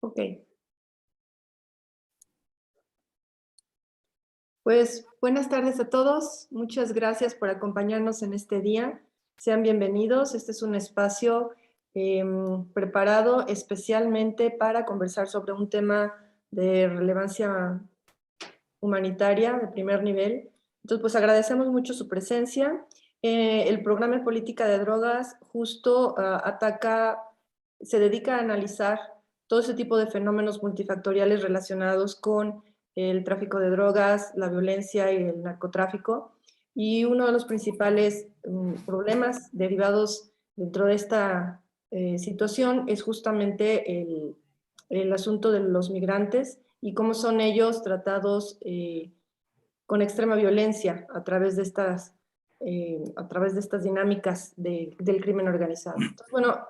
Ok. Pues buenas tardes a todos. Muchas gracias por acompañarnos en este día. Sean bienvenidos. Este es un espacio preparado especialmente para conversar sobre un tema de relevancia humanitaria de primer nivel. Entonces, pues agradecemos mucho su presencia. El programa de política de drogas justo se dedica a analizar todo ese tipo de fenómenos multifactoriales relacionados con el tráfico de drogas, la violencia y el narcotráfico. Y uno de los principales problemas derivados dentro de esta situación es justamente el asunto de los migrantes y cómo son ellos tratados con extrema violencia a través de estas dinámicas del crimen organizado. Entonces, bueno,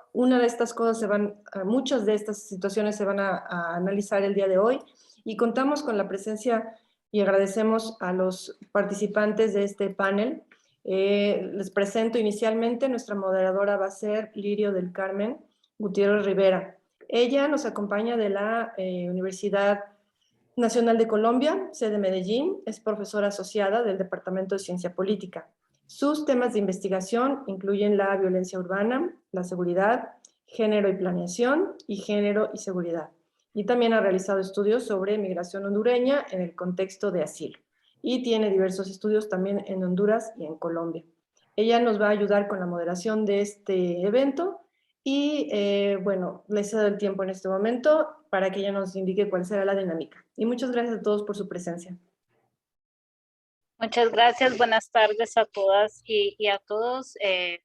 muchas de estas situaciones se van a analizar el día de hoy y contamos con la presencia y agradecemos a los participantes de este panel. Les presento inicialmente, nuestra moderadora va a ser Lirio del Carmen Gutiérrez Rivera. Ella nos acompaña de la Universidad Nacional de Colombia, sede Medellín, es profesora asociada del Departamento de Ciencia Política. Sus temas de investigación incluyen la violencia urbana, la seguridad, género y planeación y género y seguridad. Y también ha realizado estudios sobre migración hondureña en el contexto de asilo. Y tiene diversos estudios también en Honduras y en Colombia. Ella nos va a ayudar con la moderación de este evento y bueno, les cedo el tiempo en este momento para que ella nos indique cuál será la dinámica. Y muchas gracias a todos por su presencia. Muchas gracias, buenas tardes a todas y a todos. Y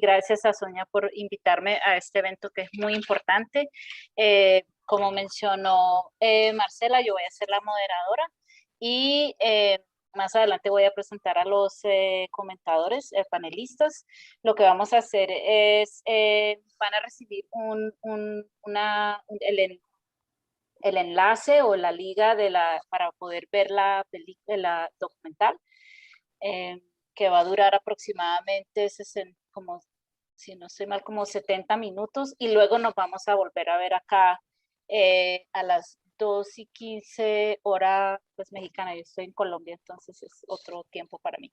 gracias a Sonia por invitarme a este evento que es muy importante. Como mencionó Marcela, yo voy a ser la moderadora y más adelante voy a presentar a los comentadores, panelistas. Lo que vamos a hacer es, van a recibir el enlace o la liga para poder ver la documental, que va a durar aproximadamente como, si no estoy mal, como 70 minutos, y luego nos vamos a volver a ver acá a las 2:15 hora pues mexicana. Yo estoy en Colombia, entonces es otro tiempo para mí.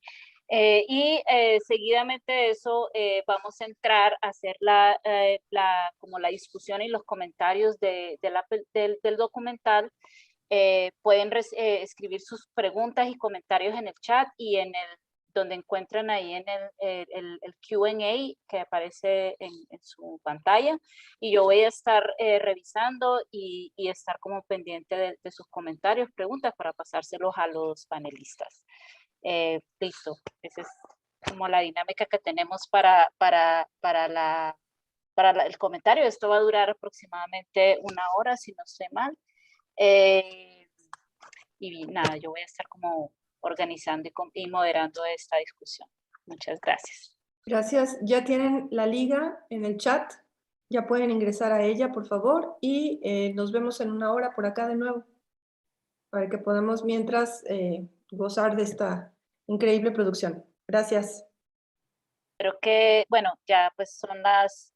Seguidamente de eso vamos a entrar a hacer como la discusión y los comentarios del documental. Pueden escribir sus preguntas y comentarios en el chat y donde encuentran ahí en el Q&A que aparece en su pantalla, y yo voy a estar revisando y estar como pendiente de sus comentarios, preguntas, para pasárselos a los panelistas. Listo, esa es como la dinámica que tenemos para el comentario. Esto va a durar aproximadamente 1 hora, si no estoy mal. Y nada, yo voy a estar como organizando y moderando esta discusión. Muchas gracias. Gracias. Ya tienen la liga en el chat. Ya pueden ingresar a ella, por favor, y nos vemos en 1 hora por acá de nuevo, para que podamos mientras gozar de esta increíble producción. Gracias. Creo que, bueno, ya pues son las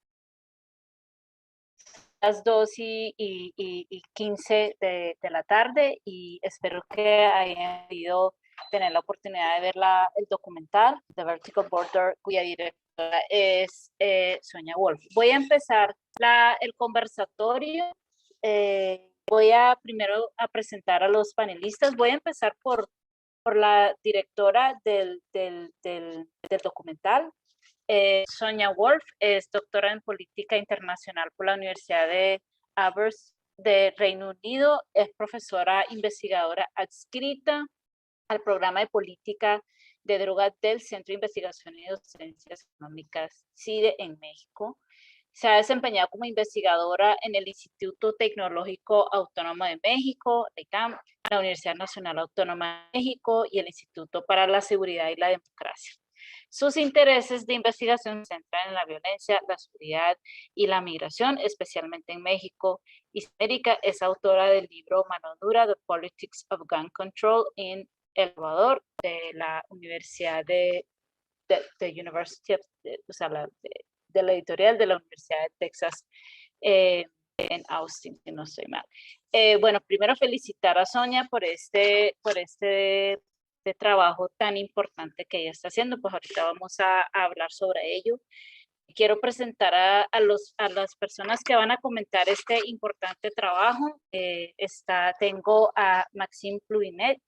2:15 de la tarde, y espero que hayan podido tener la oportunidad de ver el documental The Vertical Border, cuya directora es Sonia Wolf. Voy a empezar el conversatorio. Voy a primero a presentar a los panelistas. Voy a empezar por la directora del documental. Sonia Wolf es doctora en política internacional por la Universidad de Aberystwyth de Reino Unido. Es profesora investigadora adscrita al programa de política de drogas del Centro de Investigación y Docencias Económicas, CIDE, en México. Se ha desempeñado como investigadora en el Instituto Tecnológico Autónomo de México, ITAM, la Universidad Nacional Autónoma de México y el Instituto para la Seguridad y la Democracia. Sus intereses de investigación se centran en la violencia, la seguridad y la migración, especialmente en México y América. Es autora del libro Mano Dura, The Politics of Gun Control in El Salvador, de la Universidad de la editorial de la Universidad de Texas, en Austin, si no estoy mal. Bueno, primero felicitar a Sonia por este trabajo tan importante que ella está haciendo, pues ahorita vamos a hablar sobre ello. Quiero presentar a las personas que van a comentar este importante trabajo. Tengo a Maxime Pluinet,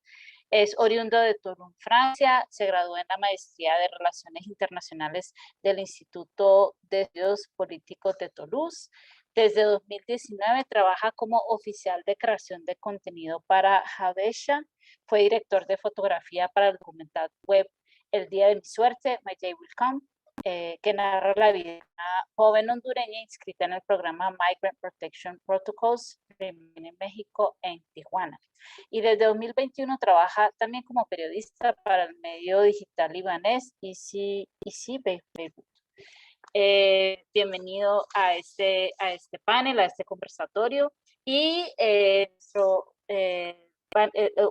es oriundo de Toulon, Francia, se graduó en la maestría de Relaciones Internacionales del Instituto de Estudios Políticos de Toulouse. Desde 2019 trabaja como oficial de creación de contenido para Habesha. Fue director de fotografía para el documental web El Día de mi Suerte, My Day Will Come, que narra la vida de una joven hondureña inscrita en el programa Migrant Protection Protocols en México, en Tijuana. Y desde 2021 trabaja también como periodista para el medio digital libanés Easy Beirut. Bienvenido a este panel, a este conversatorio. Y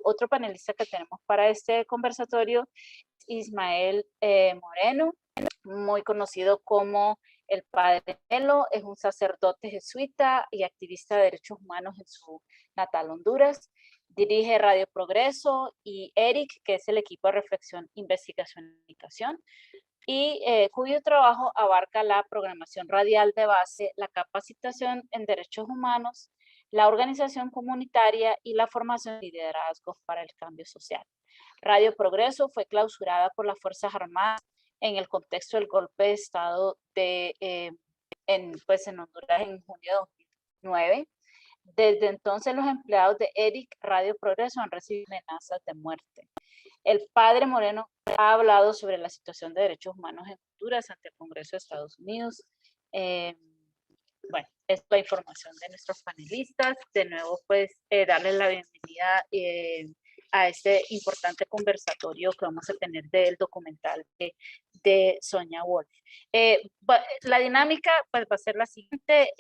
otro panelista que tenemos para este conversatorio es Ismael Moreno, muy conocido como el Padre Melo. Es un sacerdote jesuita y activista de derechos humanos en su natal Honduras. Dirige Radio Progreso y ERIC, que es el equipo de reflexión, investigación y comunicación, y cuyo trabajo abarca la programación radial de base, la capacitación en derechos humanos, la organización comunitaria y la formación de liderazgos para el cambio social. Radio Progreso fue clausurada por las Fuerzas Armadas en el contexto del golpe de Estado en Honduras en junio de 2009. Desde entonces los empleados de ERIC Radio Progreso han recibido amenazas de muerte. El Padre Moreno ha hablado sobre la situación de derechos humanos en Honduras ante el Congreso de Estados Unidos. Bueno, esta es la información de nuestros panelistas. De nuevo, pues, darles la bienvenida a este importante conversatorio que vamos a tener del documental de Sonia Wolf. La dinámica pues, va a ser la siguiente.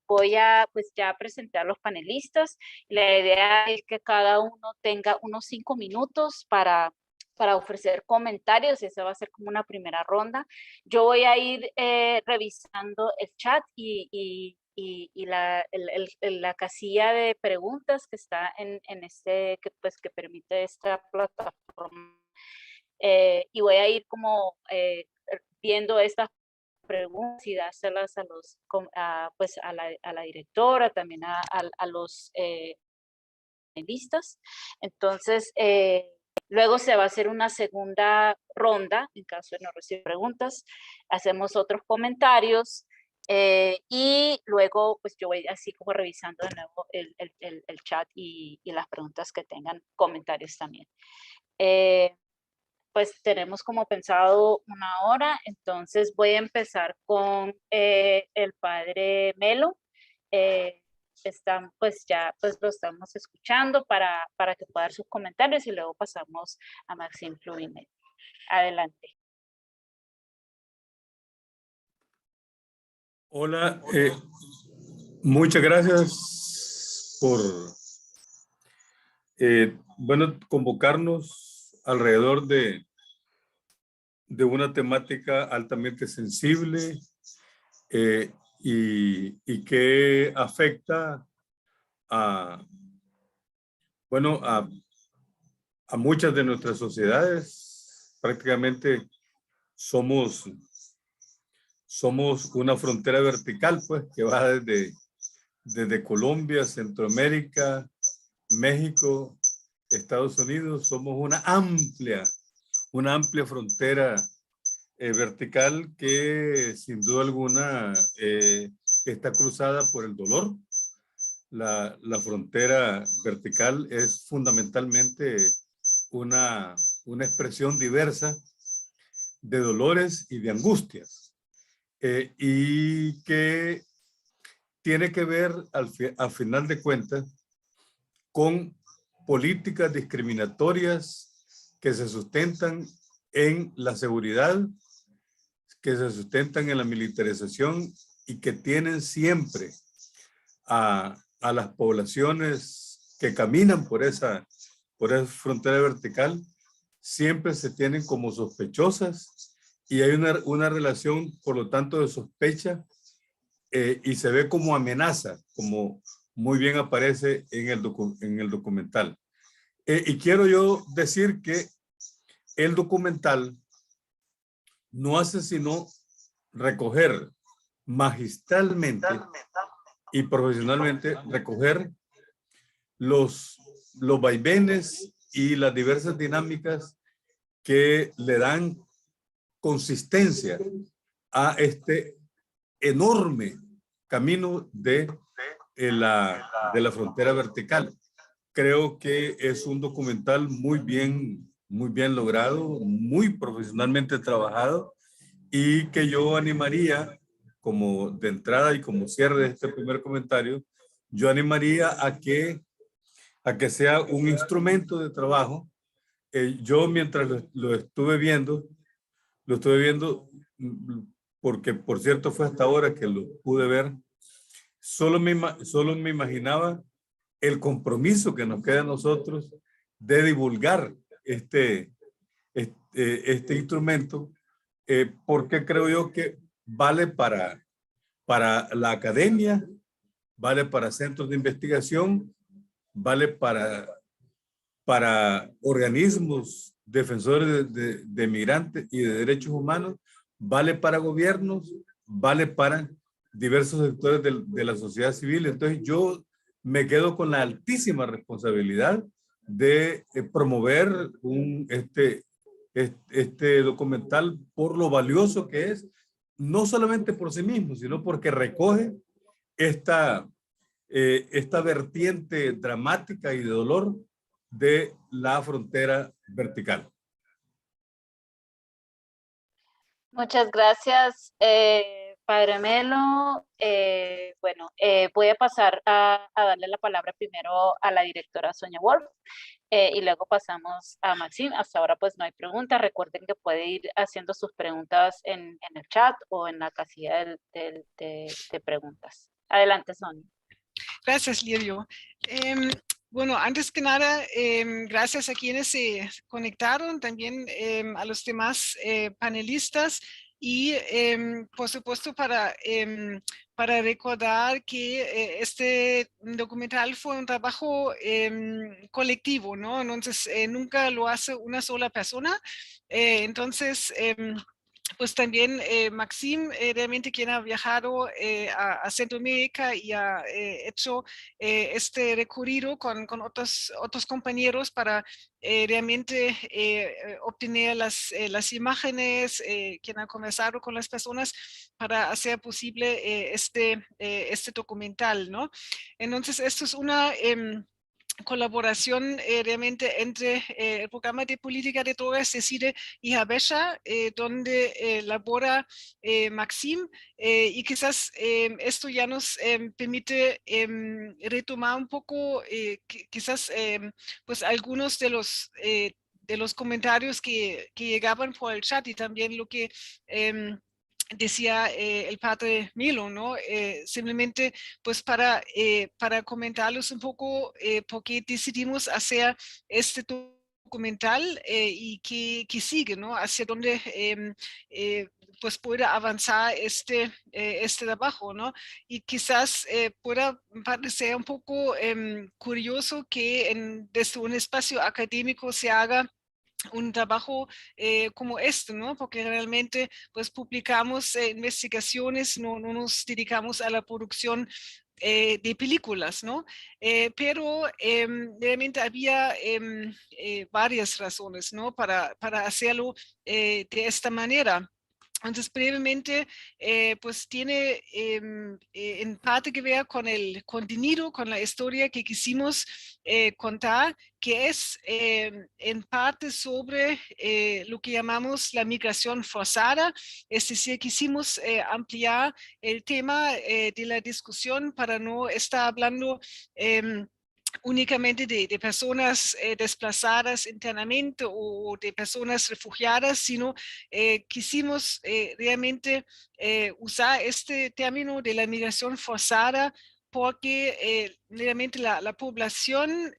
Voy a pues, ya presentar a los panelistas. La idea es que cada uno tenga unos 5 minutos para ofrecer comentarios. Esa va a ser como una primera ronda. Yo voy a ir revisando el chat y la casilla de preguntas que está en que permite esta plataforma. Y voy a ir como viendo estas preguntas y dárselas a la directora, también a los panelistas. Entonces, luego se va a hacer una segunda ronda, en caso de no recibir preguntas, hacemos otros comentarios y luego pues yo voy así como revisando de nuevo el chat y las preguntas que tengan, comentarios también. Pues tenemos como pensado 1 hora, entonces voy a empezar con el Padre Melo. Pues ya pues lo estamos escuchando para que pueda dar sus comentarios y luego pasamos a Maxime Pluinet. Adelante. Hola, muchas gracias por convocarnos alrededor de una temática altamente sensible y que afecta a muchas de nuestras sociedades. Prácticamente somos una frontera vertical, pues, que va desde Colombia, Centroamérica, México, Estados Unidos. Somos una amplia frontera vertical que sin duda alguna está cruzada por el dolor. La frontera vertical es fundamentalmente una expresión diversa de dolores y de angustias, y que tiene que ver al final de cuentas con políticas discriminatorias que se sustentan en la seguridad, que se sustentan en la militarización y que tienen siempre a las poblaciones que caminan por esa frontera vertical, siempre se tienen como sospechosas y hay una relación, por lo tanto, de sospecha y se ve como amenaza, como muy bien aparece en el documental. Y quiero yo decir que el documental no hace sino recoger magistralmente y profesionalmente, recoger los vaivenes y las diversas dinámicas que le dan consistencia a este enorme camino de la frontera vertical. Creo que es un documental muy bien logrado, muy profesionalmente trabajado, y que yo animaría, como de entrada y como cierre de este primer comentario, yo animaría a que sea un instrumento de trabajo. Yo mientras lo estuve viendo, porque por cierto fue hasta ahora que lo pude ver, solo me imaginaba el compromiso que nos queda a nosotros de divulgar este instrumento, porque creo yo que vale para la academia, vale para centros de investigación, vale para organismos defensores de migrantes y de derechos humanos, vale para gobiernos, vale para diversos sectores de la sociedad civil. Entonces yo me quedo con la altísima responsabilidad de promover este documental por lo valioso que es, no solamente por sí mismo, sino porque recoge esta vertiente dramática y de dolor de la frontera vertical. Muchas gracias, Padre Melo. Bueno, voy a pasar a darle la palabra primero a la directora Sonia Wolf, y luego pasamos a Maxim. Hasta ahora pues no hay preguntas. Recuerden que puede ir haciendo sus preguntas en el chat o en la casilla de preguntas. Adelante, Sonia. Gracias, Lirio. Bueno, antes que nada, gracias a quienes se conectaron, también a los demás panelistas y por supuesto para recordar que este documental fue un trabajo colectivo, ¿no? Entonces, nunca lo hace una sola persona. Entonces, pues también Maxim, realmente quien ha viajado a Centroamérica y ha hecho este recorrido con otros compañeros para realmente obtener las imágenes, quien ha conversado con las personas para hacer posible este documental, ¿no? Entonces, esto es una colaboración realmente entre el programa de política de drogas de CIDE y Habesha, donde labora Maxim, y quizás esto ya nos permite retomar un poco quizás pues algunos de los comentarios que llegaban por el chat y también lo que decía el padre Melo, ¿no? Simplemente pues para comentarles un poco por qué decidimos hacer este documental y que sigue, ¿no? Hacia dónde pues pueda avanzar este trabajo, ¿no? Y quizás pueda parecer un poco curioso que desde un espacio académico se haga un trabajo como este, ¿no? Porque realmente pues publicamos investigaciones, no nos dedicamos a la producción de películas, ¿no? Pero realmente había varias razones, ¿no? Para hacerlo de esta manera. Entonces, brevemente, pues tiene en parte que ver con el contenido, con la historia que quisimos contar, que es en parte sobre lo que llamamos la migración forzada. Es decir, quisimos ampliar el tema de la discusión para no estar hablando únicamente de personas desplazadas internamente o de personas refugiadas, sino quisimos realmente usar este término de la migración forzada porque realmente la población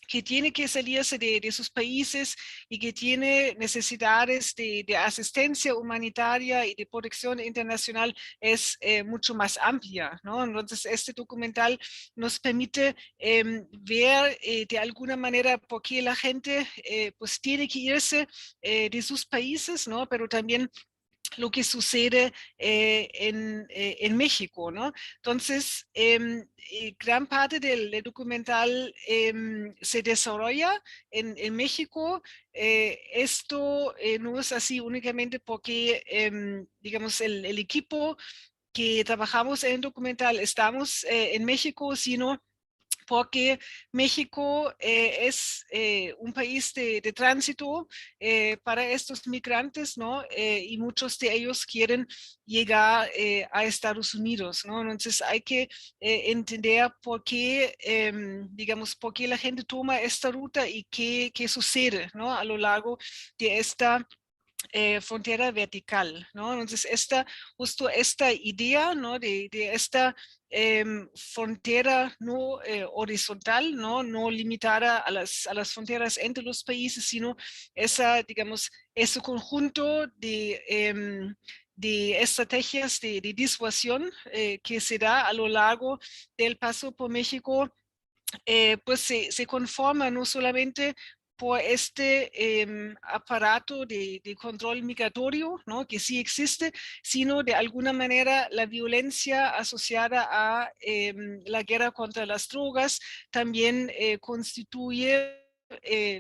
que tiene que salirse de sus países y que tiene necesidades de asistencia humanitaria y de protección internacional es mucho más amplia, ¿no? Entonces, este documental nos permite ver de alguna manera por qué la gente pues tiene que irse de sus países, ¿no? Pero también lo que sucede en México, ¿no? Entonces, gran parte del documental se desarrolla en México. Esto no es así únicamente porque, digamos, el equipo que trabajamos en el documental estamos en México, sino porque México es un país de tránsito para estos migrantes, ¿no? Y muchos de ellos quieren llegar a Estados Unidos, ¿no? Entonces hay que entender por qué, digamos, por qué la gente toma esta ruta y qué sucede, ¿no? A lo largo de esta frontera vertical, ¿no? Entonces, justo esta idea, ¿no? De esta frontera no horizontal, ¿no? Limitada a las fronteras entre los países, sino digamos, ese conjunto de estrategias de disuasión que se da a lo largo del paso por México, pues se conforma no solamente por este aparato de control migratorio, ¿no? Que sí existe, sino de alguna manera la violencia asociada a la guerra contra las drogas también constituye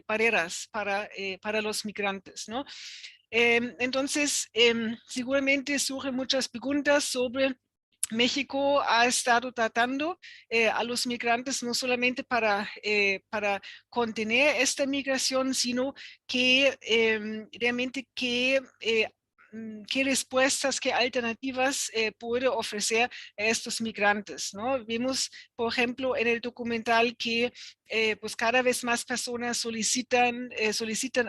barreras para los migrantes, ¿no? Entonces, seguramente surgen muchas preguntas sobre México ha estado tratando a los migrantes no solamente para contener esta migración, sino que realmente qué respuestas, qué alternativas puede ofrecer a estos migrantes, ¿no? Vimos, por ejemplo, en el documental que pues cada vez más personas solicitan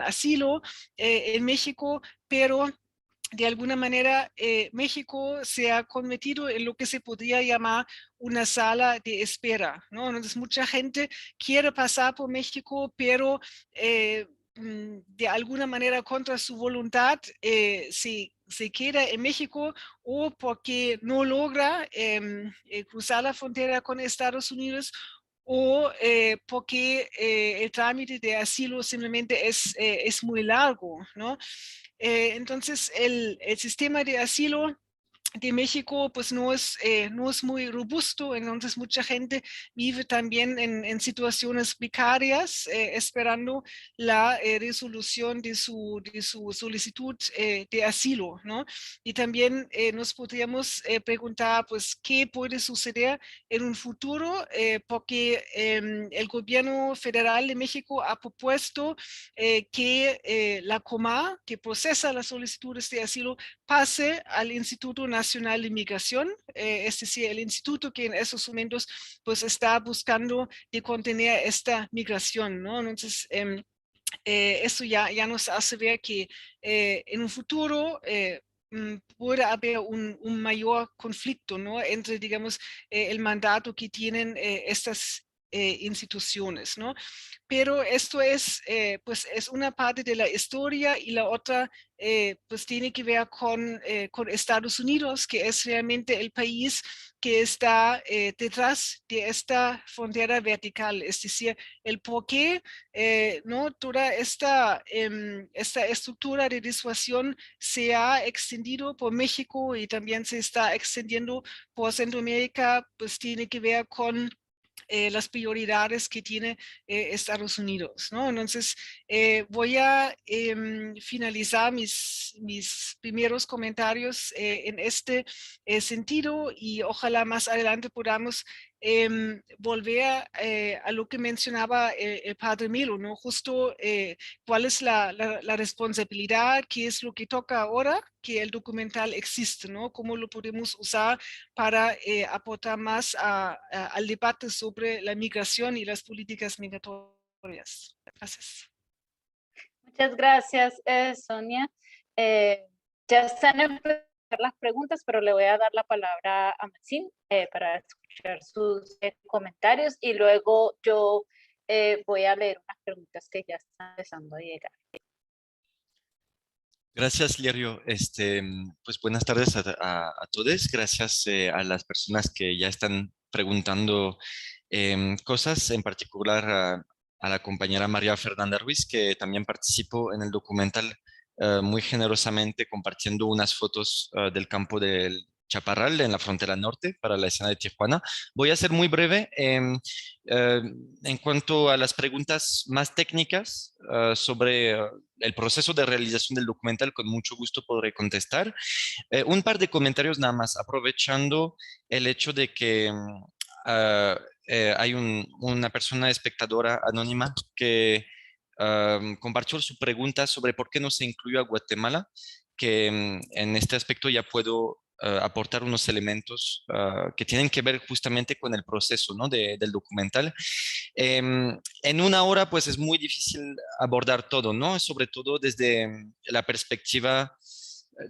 asilo en México, pero de alguna manera México se ha convertido en lo que se podría llamar una sala de espera, ¿no? Entonces mucha gente quiere pasar por México, pero de alguna manera contra su voluntad se queda en México o porque no logra cruzar la frontera con Estados Unidos o porque el trámite de asilo simplemente es muy largo, ¿no? Entonces, el sistema de asilo de México pues no es muy robusto, entonces mucha gente vive también en situaciones precarias esperando la resolución de su solicitud de asilo, ¿no? Y también nos podríamos preguntar pues qué puede suceder en un futuro porque el gobierno federal de México ha propuesto que la COMA, que procesa las solicitudes de asilo, pase al Instituto Nacional de Migración, es decir, el instituto que en esos momentos pues está buscando de contener esta migración, ¿no? Entonces, eso ya nos hace ver que en un futuro puede haber un mayor conflicto, ¿no? Entre, digamos, el mandato que tienen estas instituciones, ¿no? Pero esto pues es una parte de la historia y la otra pues tiene que ver con Estados Unidos, que es realmente el país que está detrás de esta frontera vertical, es decir, el por qué ¿no? Toda esta estructura de disuasión se ha extendido por México y también se está extendiendo por Centroamérica, pues tiene que ver con las prioridades que tiene Estados Unidos, ¿no? Entonces, voy a finalizar mis primeros comentarios en este sentido y ojalá más adelante podamos volver a lo que mencionaba el padre Milo, ¿no? Justo cuál es la responsabilidad, qué es lo que toca ahora que el documental existe, ¿no? Cómo lo podemos usar para aportar más al debate sobre la migración y las políticas migratorias. Gracias. Muchas gracias, Sonia. Ya están empezando las preguntas, pero le voy a dar la palabra a Maxine para escuchar sus comentarios y luego yo voy a leer unas preguntas que ya están empezando a llegar. Gracias, Lirio. Pues buenas tardes a todos. Gracias a las personas que ya están preguntando cosas, en particular a la compañera María Fernanda Ruiz, que también participó en el documental muy generosamente compartiendo unas fotos del campo del Chaparral en la frontera norte para la escena de Tijuana. Voy a ser muy breve. En cuanto a las preguntas más técnicas sobre el proceso de realización del documental, con mucho gusto podré contestar. Un par de comentarios nada más, aprovechando el hecho de que hay una persona espectadora anónima que compartió su pregunta sobre por qué no se incluyó a Guatemala, que en este aspecto ya puedo aportar unos elementos que tienen que ver justamente con el proceso, ¿no? Del documental. En una hora, pues es muy difícil abordar todo, ¿no? Sobre todo desde la perspectiva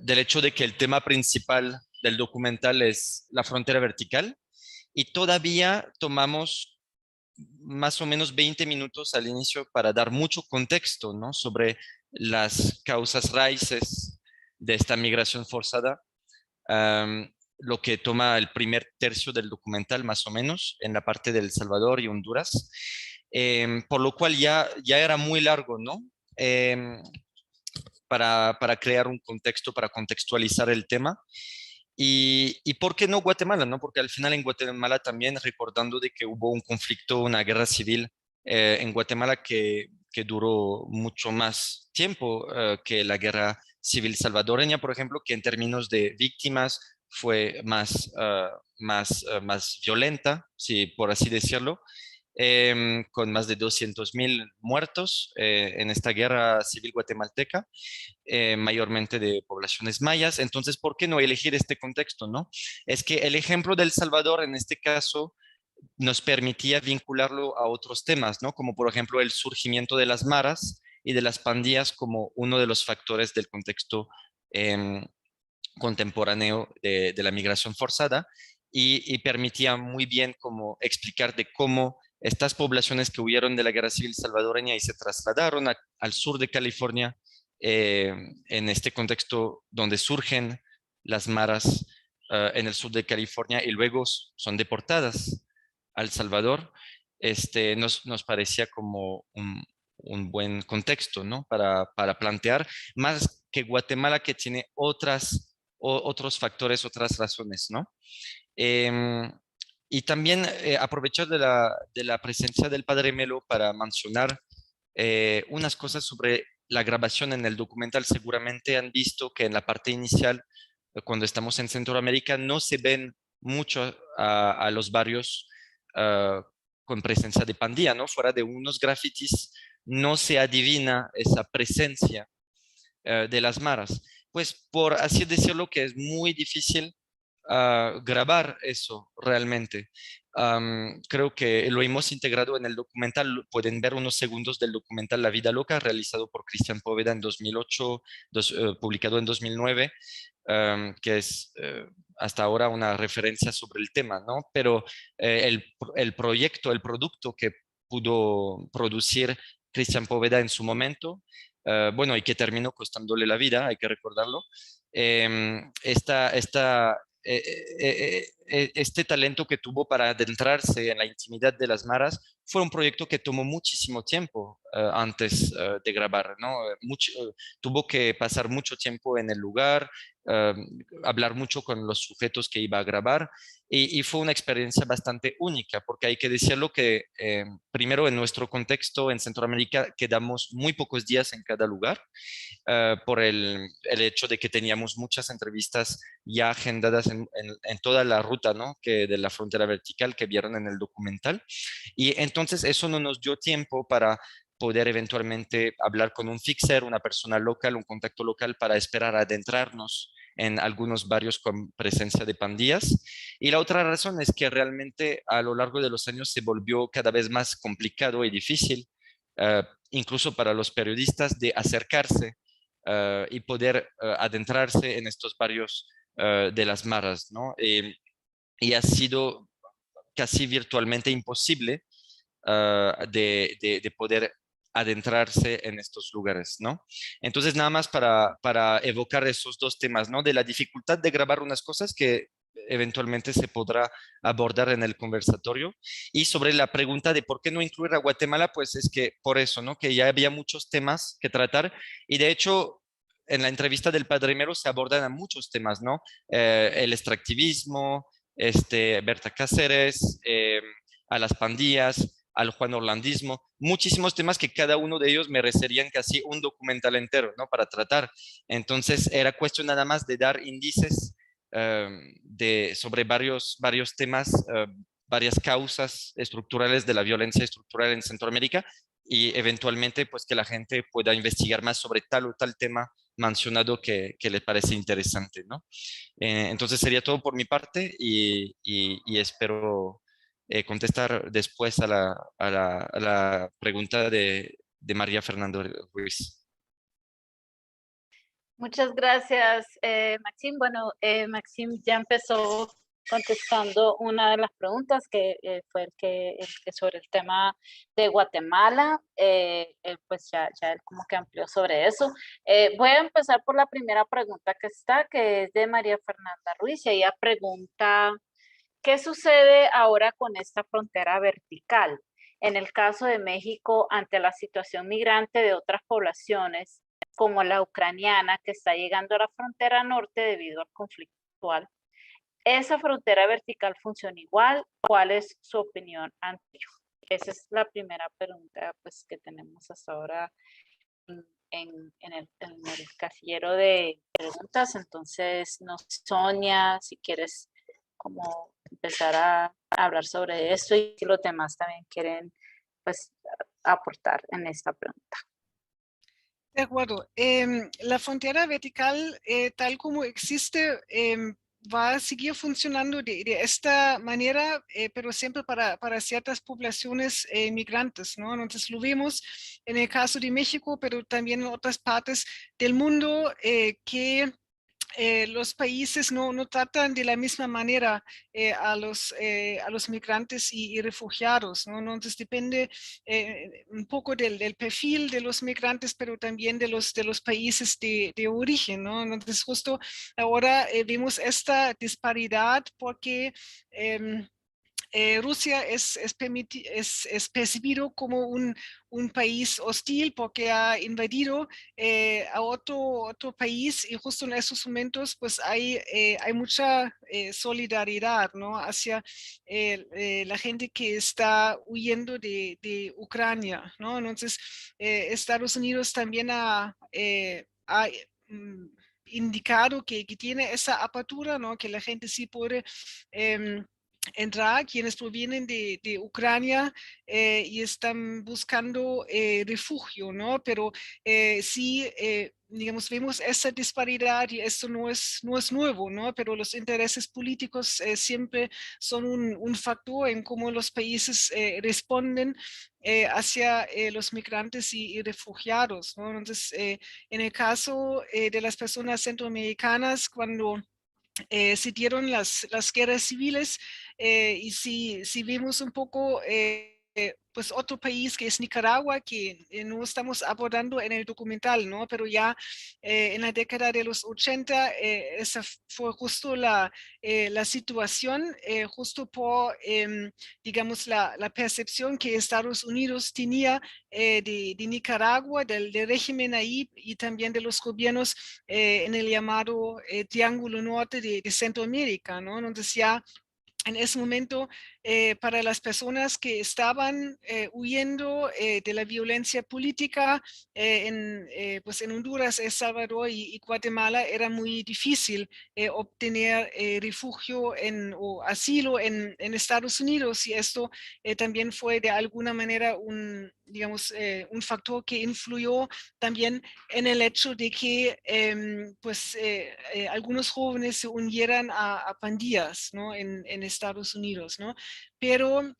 del hecho de que el tema principal del documental es la frontera vertical y todavía tomamos más o menos 20 minutos al inicio para dar mucho contexto, ¿no? Sobre las causas raíces de esta migración forzada, lo que toma el primer tercio del documental más o menos en la parte de El Salvador y Honduras, por lo cual ya era muy largo, ¿no? Para crear un contexto, para contextualizar el tema. ¿Y por qué no Guatemala? ¿No? Porque al final en Guatemala también, recordando de que hubo un conflicto, una guerra civil en Guatemala que duró mucho más tiempo que la guerra civil salvadoreña, por ejemplo, que en términos de víctimas fue más violenta, si por así decirlo, con más de 200,000 muertos en esta guerra civil guatemalteca, mayormente de poblaciones mayas. Entonces, ¿por qué no elegir este contexto, no? Es que el ejemplo de El Salvador, en este caso, nos permitía vincularlo a otros temas, ¿no? Como por ejemplo el surgimiento de las maras y de las pandillas como uno de los factores del contexto contemporáneo de la migración forzada y permitía muy bien como explicar de cómo estas poblaciones que huyeron de la guerra civil salvadoreña y se trasladaron al sur de California, en este contexto donde surgen las maras en el sur de California y luego son deportadas a El Salvador, nos parecía como un buen contexto, ¿no? Para plantear, más que Guatemala, que tiene otros factores, otras razones, ¿no? Y también aprovechar de la presencia del padre Melo para mencionar unas cosas sobre la grabación en el documental. Seguramente han visto que en la parte inicial, cuando estamos en Centroamérica, no se ven mucho a los barrios con presencia de pandilla, ¿no? Fuera de unos grafitis no se adivina esa presencia de las maras. Pues por así decirlo, que es muy difícil grabar eso realmente. Creo que lo hemos integrado en el documental. Pueden ver unos segundos del documental La Vida Loca, realizado por Cristian Poveda en 2008, publicado en 2009, que es hasta ahora una referencia sobre el tema, ¿no? Pero el proyecto, el producto que pudo producir Cristian Poveda en su momento, bueno, y que terminó costándole la vida, hay que recordarlo, este talento que tuvo para adentrarse en la intimidad de las maras fue un proyecto que tomó muchísimo tiempo antes de grabar, ¿no? Tuvo que pasar mucho tiempo en el lugar, hablar mucho con los sujetos que iba a grabar y fue una experiencia bastante única, porque hay que decirlo que primero en nuestro contexto en Centroamérica quedamos muy pocos días en cada lugar por el hecho de que teníamos muchas entrevistas ya agendadas en toda la ruta, ¿no? De la frontera vertical que vieron en el documental. Y entonces eso no nos dio tiempo para poder eventualmente hablar con un fixer, una persona local, un contacto local para esperar a adentrarnos en algunos barrios con presencia de pandillas. Y la otra razón es que realmente a lo largo de los años se volvió cada vez más complicado y difícil, incluso para los periodistas, de acercarse y poder adentrarse en estos barrios de las maras, ¿no? Y ha sido casi virtualmente imposible de poder adentrarse en estos lugares, ¿no? Entonces, nada más para evocar esos dos temas, ¿no? De la dificultad de grabar unas cosas que eventualmente se podrá abordar en el conversatorio. Y sobre la pregunta de por qué no incluir a Guatemala, pues es que por eso, ¿no? Que ya había muchos temas que tratar y de hecho en la entrevista del Padre Mero se abordan a muchos temas, ¿no? El extractivismo, Berta Cáceres, a las pandillas, al Juan Orlandismo, muchísimos temas que cada uno de ellos merecerían casi un documental entero, ¿no? Para tratar. Entonces era cuestión nada más de dar índices sobre varios temas, varias causas estructurales de la violencia estructural en Centroamérica y eventualmente pues que la gente pueda investigar más sobre tal o tal tema mencionado que le parece interesante, ¿no? Entonces sería todo por mi parte y espero contestar después a la pregunta de María Fernando Ruiz. Muchas gracias, Maxim. Bueno, Maxim ya empezó contestando una de las preguntas que fue el que sobre el tema de Guatemala, pues ya él como que amplió sobre eso. Voy a empezar por la primera pregunta que es de María Fernanda Ruiz, y ella pregunta, ¿qué sucede ahora con esta frontera vertical? En el caso de México, ante la situación migrante de otras poblaciones, como la ucraniana, que está llegando a la frontera norte debido al conflicto actual, ¿esa frontera vertical funciona igual? ¿Cuál es su opinión ante ello? Esa es la primera pregunta pues, que tenemos hasta ahora en el casillero de preguntas. Entonces, no, Sonia, si quieres como empezar a hablar sobre esto y si los demás también quieren pues aportar en esta pregunta. De acuerdo. La frontera vertical, tal como existe, va a seguir funcionando de esta manera, pero siempre para ciertas poblaciones migrantes, ¿no? Entonces lo vemos en el caso de México, pero también en otras partes del mundo que los países no tratan de la misma manera a los migrantes y refugiados, ¿no? Entonces depende un poco del perfil de los migrantes, pero también de los países de origen, ¿no? Entonces justo ahora vemos esta disparidad porque Rusia es percibido como un país hostil porque ha invadido a otro país y justo en esos momentos pues hay mucha solidaridad, ¿no? Hacia la gente que está huyendo de Ucrania, ¿no? Entonces Estados Unidos también ha indicado que tiene esa apertura, ¿no? Que la gente sí puede entrar, quienes provienen de Ucrania y están buscando refugio, ¿no? Pero sí, digamos, vemos esa disparidad y esto no es nuevo, ¿no? Pero los intereses políticos siempre son un factor en cómo los países responden hacia los migrantes y refugiados, ¿no? Entonces, en el caso de las personas centroamericanas, cuando se dieron las guerras civiles y si vimos un poco pues otro país que es Nicaragua, que no estamos abordando en el documental, ¿no? Pero ya en la década de los 80 esa fue justo la situación, justo por, digamos, la percepción que Estados Unidos tenía de Nicaragua, del régimen ahí y también de los gobiernos en el llamado Triángulo Norte de Centroamérica, ¿no? Entonces ya en ese momento, para las personas que estaban huyendo de la violencia política pues en Honduras, El Salvador y Guatemala, era muy difícil obtener refugio o asilo en Estados Unidos, y esto también fue de alguna manera digamos, un factor que influyó también en el hecho de que pues, algunos jóvenes se unieran a pandillas, ¿no? en Estados Unidos, ¿no? Pero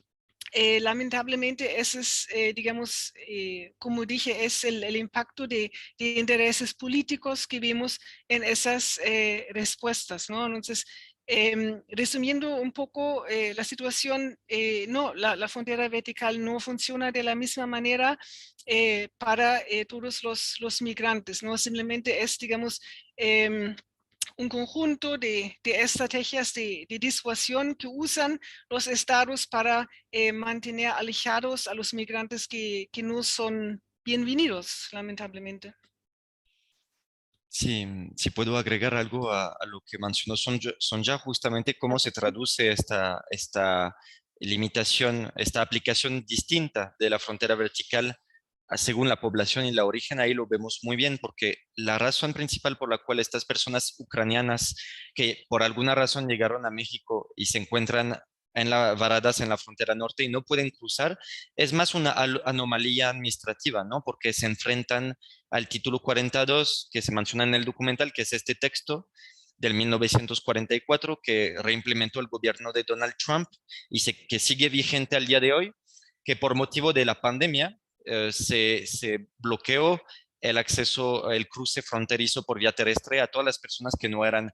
lamentablemente ese es, digamos, como dije, es el impacto de intereses políticos que vimos en esas respuestas, ¿no? Entonces, Resumiendo un poco la situación, no, la frontera vertical no funciona de la misma manera para todos los migrantes, ¿no? Simplemente es, digamos, un conjunto de estrategias de disuasión que usan los estados para mantener alejados a los migrantes que no son bienvenidos, lamentablemente. Sí, si puedo agregar algo a lo que mencionó Sonja, justamente cómo se traduce esta limitación, esta aplicación distinta de la frontera vertical según la población y la origen, ahí lo vemos muy bien, porque la razón principal por la cual estas personas ucranianas que por alguna razón llegaron a México y se encuentran varadas en la frontera norte y no pueden cruzar, es más una anomalía administrativa, ¿no? Porque se enfrentan al título 42 que se menciona en el documental, que es este texto del 1944 que reimplementó el gobierno de Donald Trump y que sigue vigente al día de hoy, que por motivo de la pandemia se bloqueó el acceso, el cruce fronterizo por vía terrestre a todas las personas que no eran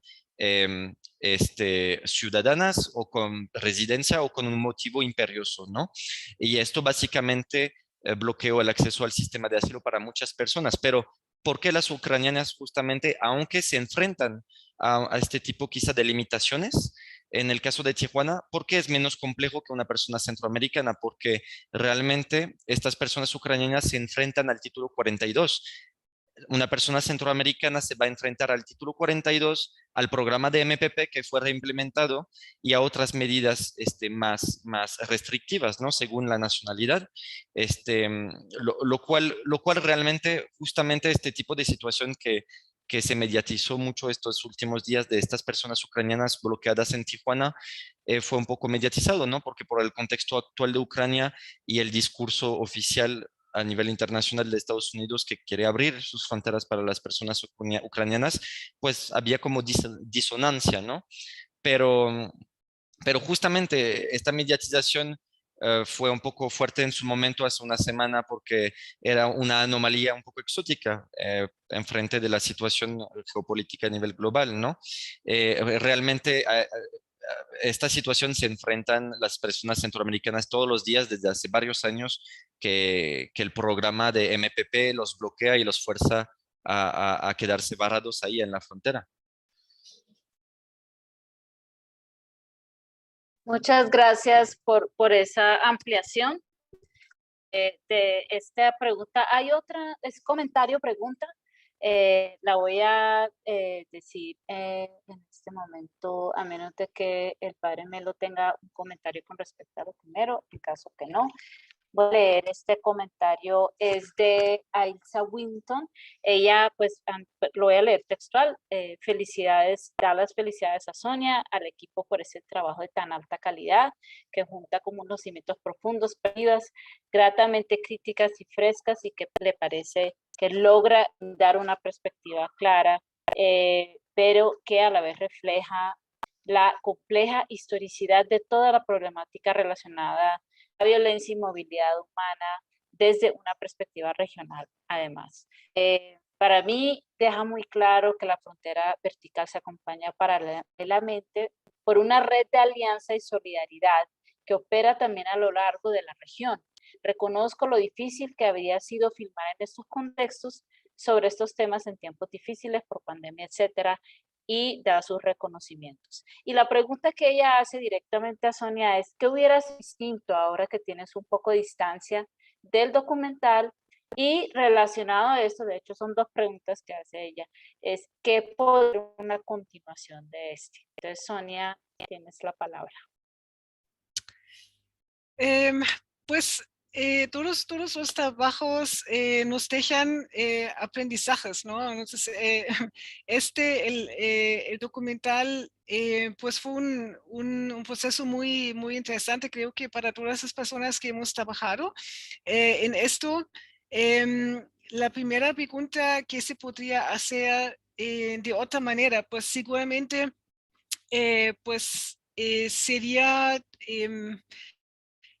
ciudadanas o con residencia o con un motivo imperioso, ¿no? Y esto básicamente bloqueó el acceso al sistema de asilo para muchas personas, pero ¿por qué las ucranianas justamente, aunque se enfrentan a este tipo quizá de limitaciones, en el caso de Tijuana, ¿por qué es menos complejo que una persona centroamericana? Porque realmente estas personas ucranianas se enfrentan al título 42. Una persona centroamericana se va a enfrentar al título 42, al programa de MPP que fue reimplementado y a otras medidas más restrictivas, ¿no? Según la nacionalidad. Lo cual realmente, justamente este tipo de situación que se mediatizó mucho estos últimos días de estas personas ucranianas bloqueadas en Tijuana, fue un poco mediatizado, ¿no? Porque por el contexto actual de Ucrania y el discurso oficial a nivel internacional de Estados Unidos que quiere abrir sus fronteras para las personas ucranianas, pues había como disonancia, ¿no? Pero, pero justamente esta mediatización fue un poco fuerte en su momento hace una semana porque era una anomalía un poco exótica en frente de la situación geopolítica a nivel global, ¿no? Realmente esta situación se enfrentan las personas centroamericanas todos los días desde hace varios años que el programa de MPP los bloquea y los fuerza a quedarse varados ahí en la frontera. Muchas gracias por esa ampliación de esta pregunta. Hay otra, es comentario, pregunta. La voy a decir en este momento, a menos de que el padre Melo tenga un comentario con respecto a lo primero, en caso que no. Voy a leer este comentario, es de Ailsa Winton. Ella, pues, lo voy a leer textual. Felicidades, da las felicidades a Sonia, al equipo por ese trabajo de tan alta calidad, que junta con conocimientos profundos, perdidas, gratamente críticas y frescas, y que le parece que logra dar una perspectiva clara, pero que a la vez refleja la compleja historicidad de toda la problemática relacionada la violencia y movilidad humana desde una perspectiva regional, además. Para mí deja muy claro que la frontera vertical se acompaña paralelamente por una red de alianza y solidaridad que opera también a lo largo de la región. Reconozco lo difícil que habría sido filmar en estos contextos sobre estos temas en tiempos difíciles por pandemia, etcétera, y da sus reconocimientos. Y la pregunta que ella hace directamente a Sonia es, ¿qué hubieras distinto ahora que tienes un poco de distancia del documental? Y relacionado a esto, de hecho son dos preguntas que hace ella, es ¿qué podría ser una continuación de este? Entonces, Sonia, tienes la palabra. Pues todos los trabajos nos dejan aprendizajes, ¿no? Entonces, el documental, pues fue un proceso muy, muy interesante, creo que para todas las personas que hemos trabajado en esto. La primera pregunta que se podría hacer de otra manera, pues seguramente, pues sería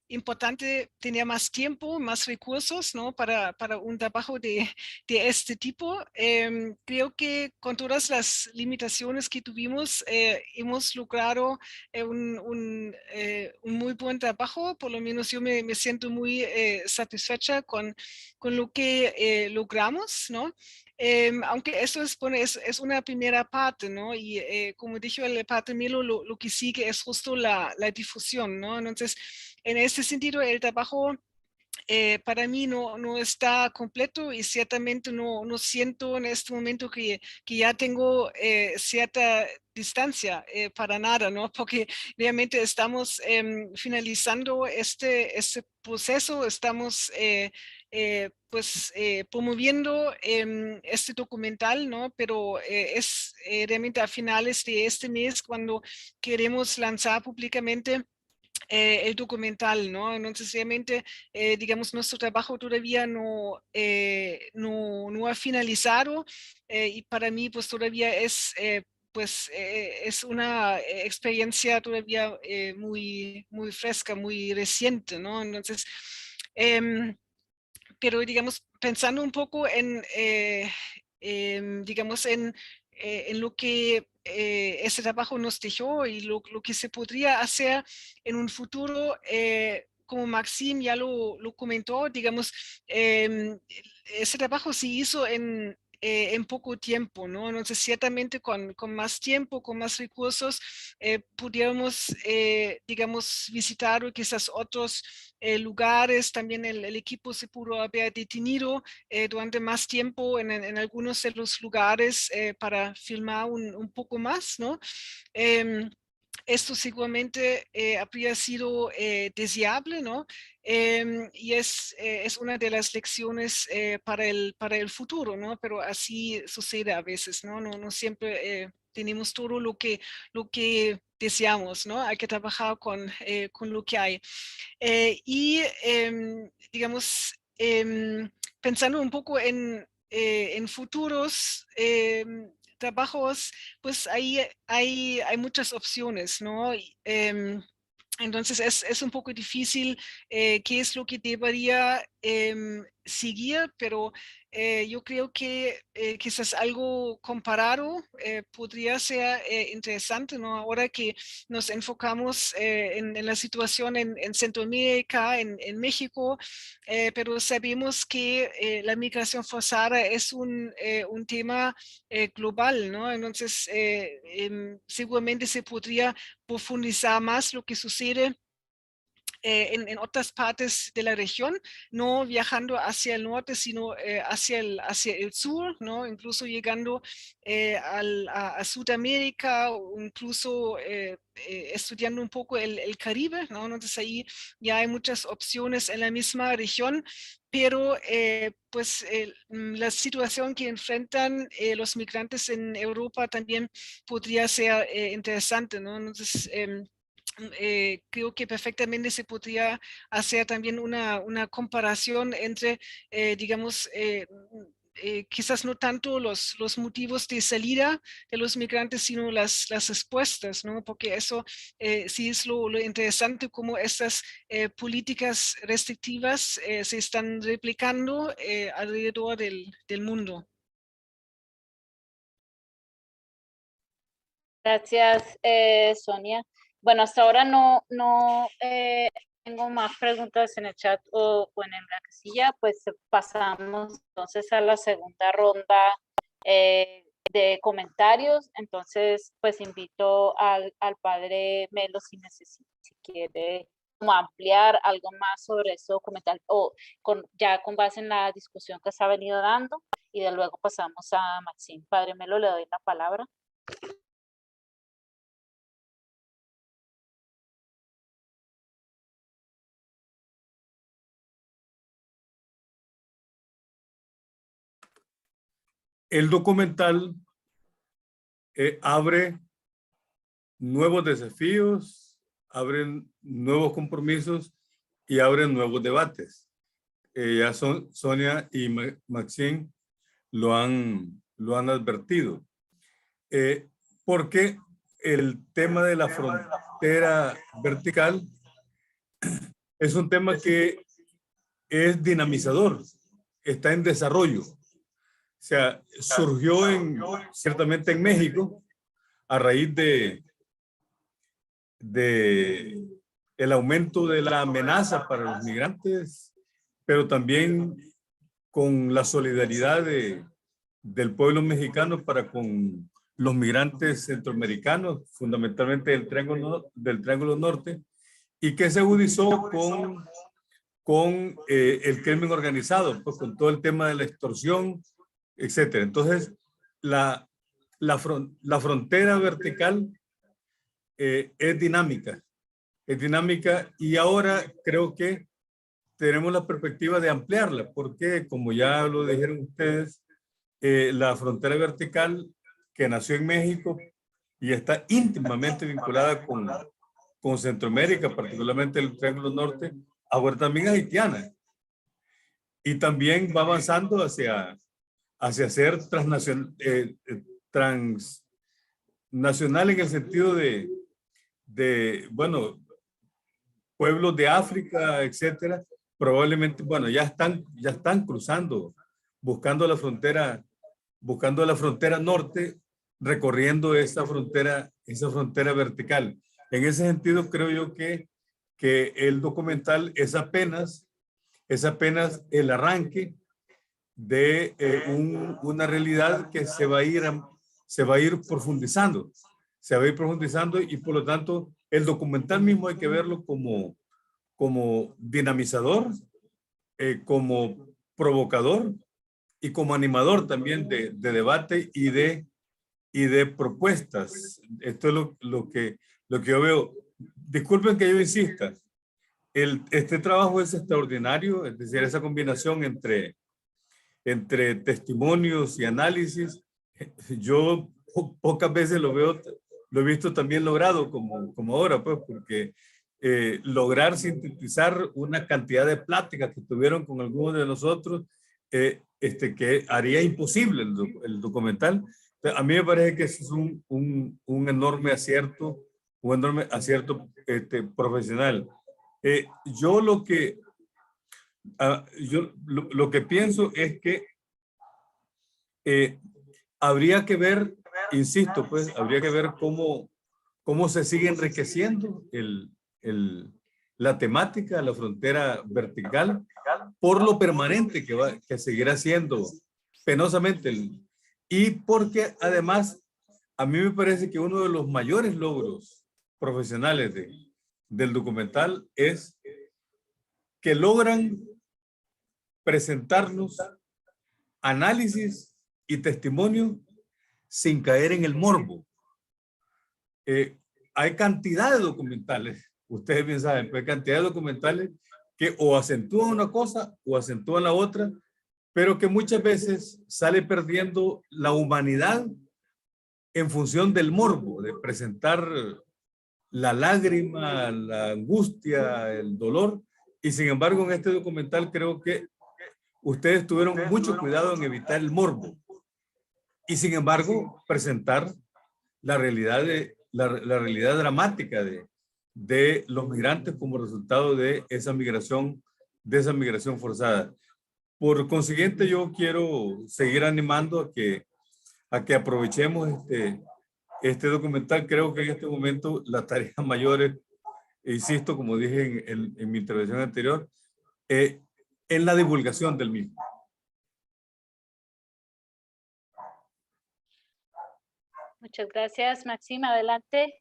importante tener más tiempo, más recursos, ¿no? Para un trabajo de este tipo. Creo que con todas las limitaciones que tuvimos, hemos logrado un muy buen trabajo. Por lo menos yo me siento muy satisfecha con lo que logramos, ¿no? Aunque eso es, bueno, es una primera parte, ¿no? Y como dijo el padre Melo, lo que sigue es justo la difusión, ¿no? Entonces, en ese sentido, el trabajo para mí no está completo y ciertamente no siento en este momento que ya tengo cierta distancia para nada, ¿no? Porque realmente estamos finalizando este proceso, estamos pues promoviendo este documental, ¿no? Pero es realmente a finales de este mes cuando queremos lanzar públicamente el documental, ¿no? Entonces, realmente, digamos, nuestro trabajo todavía no ha finalizado y para mí, pues, todavía es, pues, es una experiencia todavía muy fresca, muy reciente, ¿no? Entonces, pero, digamos, pensando un poco digamos, en lo que ese trabajo nos dejó y lo que se podría hacer en un futuro, como Maxim ya lo comentó, digamos, ese trabajo se hizo en poco tiempo, ¿no? Entonces, ciertamente con más tiempo, con más recursos, pudiéramos, digamos, visitar quizás otros lugares. También el equipo se pudo haber detenido durante más tiempo en algunos de los lugares para filmar un poco más, ¿no? Esto seguramente habría sido deseable, ¿no? Y es una de las lecciones para el futuro, ¿no? Pero así sucede a veces, ¿no? No siempre tenemos todo lo que deseamos, ¿no? Hay que trabajar con lo que hay. Y digamos, pensando un poco en futuros trabajos, pues ahí hay muchas opciones, ¿no? Entonces es un poco difícil qué es lo que debería seguir, pero yo creo que quizás algo comparado podría ser interesante, ¿no? Ahora que nos enfocamos en la situación en Centroamérica, en México, pero sabemos que la migración forzada es un tema global, ¿no? Entonces, seguramente se podría profundizar más lo que sucede en otras partes de la región, no viajando hacia el norte, sino hacia el sur, ¿no? Incluso llegando a Sudamérica o incluso estudiando un poco el Caribe, ¿no? Entonces ahí ya hay muchas opciones en la misma región, pero pues la situación que enfrentan los migrantes en Europa también podría ser interesante, ¿no? Entonces, creo que perfectamente se podría hacer también una comparación entre, digamos, quizás no tanto los motivos de salida de los migrantes, sino las respuestas, ¿no? Porque eso sí es lo interesante, cómo estas políticas restrictivas se están replicando alrededor del mundo. Gracias, Sonia. Bueno, hasta ahora no tengo más preguntas en el chat o en la casilla, pues pasamos entonces a la segunda ronda de comentarios. Entonces, pues invito al padre Melo si quiere como ampliar algo más sobre este documental o ya con base en la discusión que se ha venido dando y de luego pasamos a Maxim. Padre Melo, le doy la palabra. El documental abre nuevos desafíos, abren nuevos compromisos y abren nuevos debates. Ya Sonia y Maxim lo han advertido. Porque el tema de la frontera vertical es un tema que es dinamizador, está en desarrollo. O sea, surgió ciertamente en México a raíz de el aumento de la amenaza para los migrantes, pero también con la solidaridad del pueblo mexicano para con los migrantes centroamericanos, fundamentalmente del Triángulo Norte, y que se agudizó con el crimen organizado, pues con todo el tema de la extorsión, etcétera. Entonces, la frontera vertical es dinámica y ahora creo que tenemos la perspectiva de ampliarla, porque como ya lo dijeron ustedes, la frontera vertical que nació en México y está íntimamente vinculada con Centroamérica, particularmente el Triángulo Norte, ahora también es haitiana. Y también va avanzando hacia ser transnacional en el sentido bueno, pueblos de África, etcétera, probablemente, bueno, ya están cruzando, buscando la frontera norte, recorriendo esa frontera vertical. En ese sentido, creo yo que el documental es apenas el arranque de una realidad que se va a ir profundizando. Y por lo tanto el documental mismo hay que verlo como dinamizador, como provocador y como animador también de debate y de propuestas. Esto es lo que yo veo. Disculpen que yo insista, este trabajo es extraordinario, es decir, esa combinación entre testimonios y análisis. Yo pocas veces lo he visto también logrado como ahora, pues, porque lograr sintetizar una cantidad de pláticas que tuvieron con algunos de nosotros, que haría imposible el documental. A mí me parece que es un enorme acierto, profesional. Yo lo que pienso es que habría que ver, insisto, pues, habría que ver cómo se sigue enriqueciendo la temática, la frontera vertical, por lo permanente que seguirá siendo penosamente. Y porque además, a mí me parece que uno de los mayores logros profesionales del documental es que logran presentarnos análisis y testimonio sin caer en el morbo. Hay cantidad de documentales, ustedes bien saben, pero hay cantidad de documentales que o acentúan una cosa o acentúan la otra, pero que muchas veces sale perdiendo la humanidad en función del morbo, de presentar la lágrima, la angustia, el dolor. Y sin embargo, en este documental creo que ustedes tuvieron mucho cuidado en evitar el morbo y sin embargo presentar la realidad dramática de los migrantes como resultado de esa migración forzada. Por consiguiente, yo quiero seguir animando a que aprovechemos este documental. Creo que en este momento la tarea mayor es, insisto, como dije en mi intervención anterior, en la divulgación del mismo. Muchas gracias, Maxim. Adelante.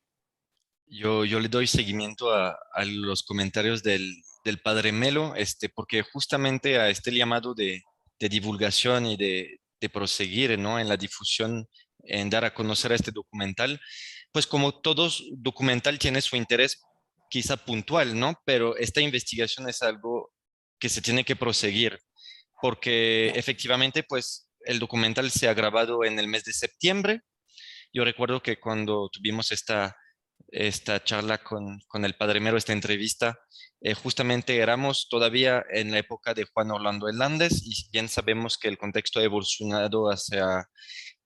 Yo le doy seguimiento a los comentarios del padre Melo, porque justamente a este llamado de divulgación y de proseguir, ¿no?, en la difusión, en dar a conocer a este documental, pues como todo documental tiene su interés quizá puntual, ¿no? Pero esta investigación es algo que se tiene que proseguir, porque efectivamente, pues el documental se ha grabado en el mes de septiembre. Yo recuerdo que cuando tuvimos esta charla con el padre Mero, esta entrevista, justamente éramos todavía en la época de Juan Orlando Hernández, y bien sabemos que el contexto ha evolucionado hacia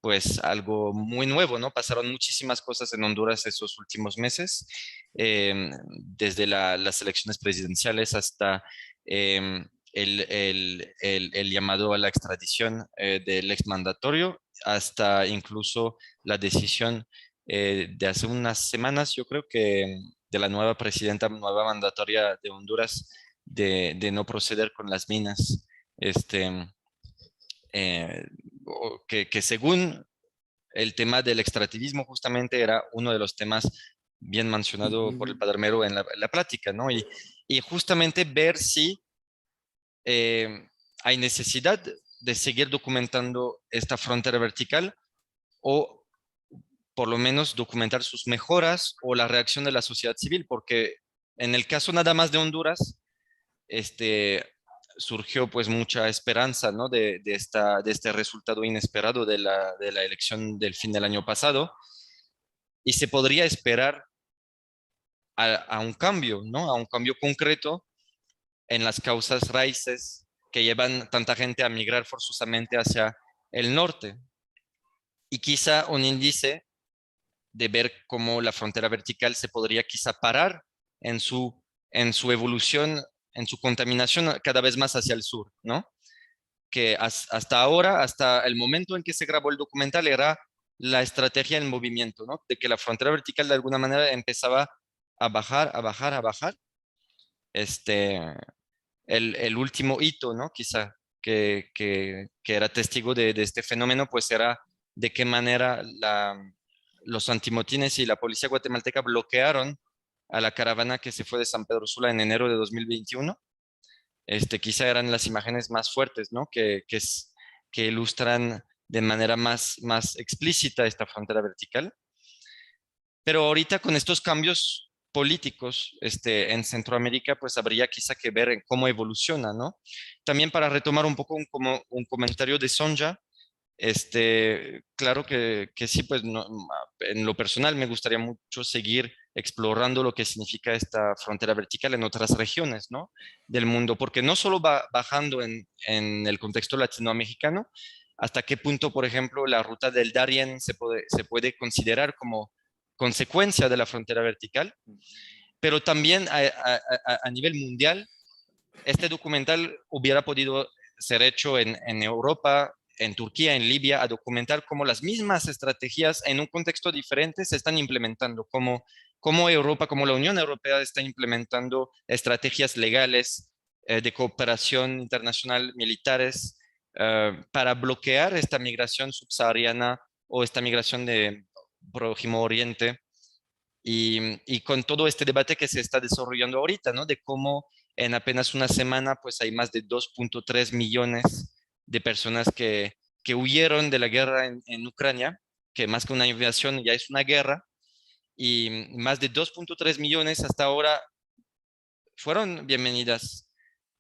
pues algo muy nuevo, ¿no? Pasaron muchísimas cosas en Honduras esos últimos meses, desde las elecciones presidenciales hasta el llamado a la extradición del exmandatario, hasta incluso la decisión de hace unas semanas, yo creo que de la nueva presidenta, nueva mandataria de Honduras, de no proceder con las minas. Eh, que según el tema del extractivismo justamente era uno de los temas bien mencionado por el padre Mero en la plática, ¿no? Y justamente ver si hay necesidad de seguir documentando esta frontera vertical o por lo menos documentar sus mejoras o la reacción de la sociedad civil, porque en el caso nada más de Honduras, surgió pues mucha esperanza, ¿no? de este resultado inesperado de la elección del fin del año pasado, y se podría esperar a un cambio, ¿no? A un cambio concreto en las causas raíces que llevan tanta gente a migrar forzosamente hacia el norte. Y quizá un índice de ver cómo la frontera vertical se podría quizá parar en su evolución, en su contaminación cada vez más hacia el sur, ¿no? Que hasta ahora, hasta el momento en que se grabó el documental, era la estrategia en movimiento, ¿no? De que la frontera vertical de alguna manera empezaba a bajar, a bajar, a bajar. El último hito, ¿no? Quizá que era testigo de este fenómeno, pues era de qué manera los antimotines y la policía guatemalteca bloquearon a la caravana que se fue de San Pedro Sula en enero de 2021. Quizá eran las imágenes más fuertes, ¿no? Que ilustran de manera más explícita esta frontera vertical. Pero ahorita con estos cambios políticos en Centroamérica, pues habría quizá que ver en cómo evoluciona, ¿no? También para retomar un poco un comentario de Sonja, claro que sí, pues en lo personal me gustaría mucho seguir explorando lo que significa esta frontera vertical en otras regiones, ¿no? Del mundo, porque no solo va bajando en el contexto latinoamericano, hasta qué punto, por ejemplo, la ruta del Darién se puede considerar como consecuencia de la frontera vertical, pero también a nivel mundial, este documental hubiera podido ser hecho en Europa, en Turquía, en Libia, a documentar cómo las mismas estrategias en un contexto diferente se están implementando, cómo Europa, como la Unión Europea está implementando estrategias legales de cooperación internacional militares para bloquear esta migración subsahariana o esta migración de Próximo Oriente. Y con todo este debate que se está desarrollando ahorita, ¿no? De cómo en apenas una semana, pues hay más de 2.3 millones de personas que huyeron de la guerra en Ucrania, que más que una invasión ya es una guerra, y más de 2.3 millones hasta ahora fueron bienvenidas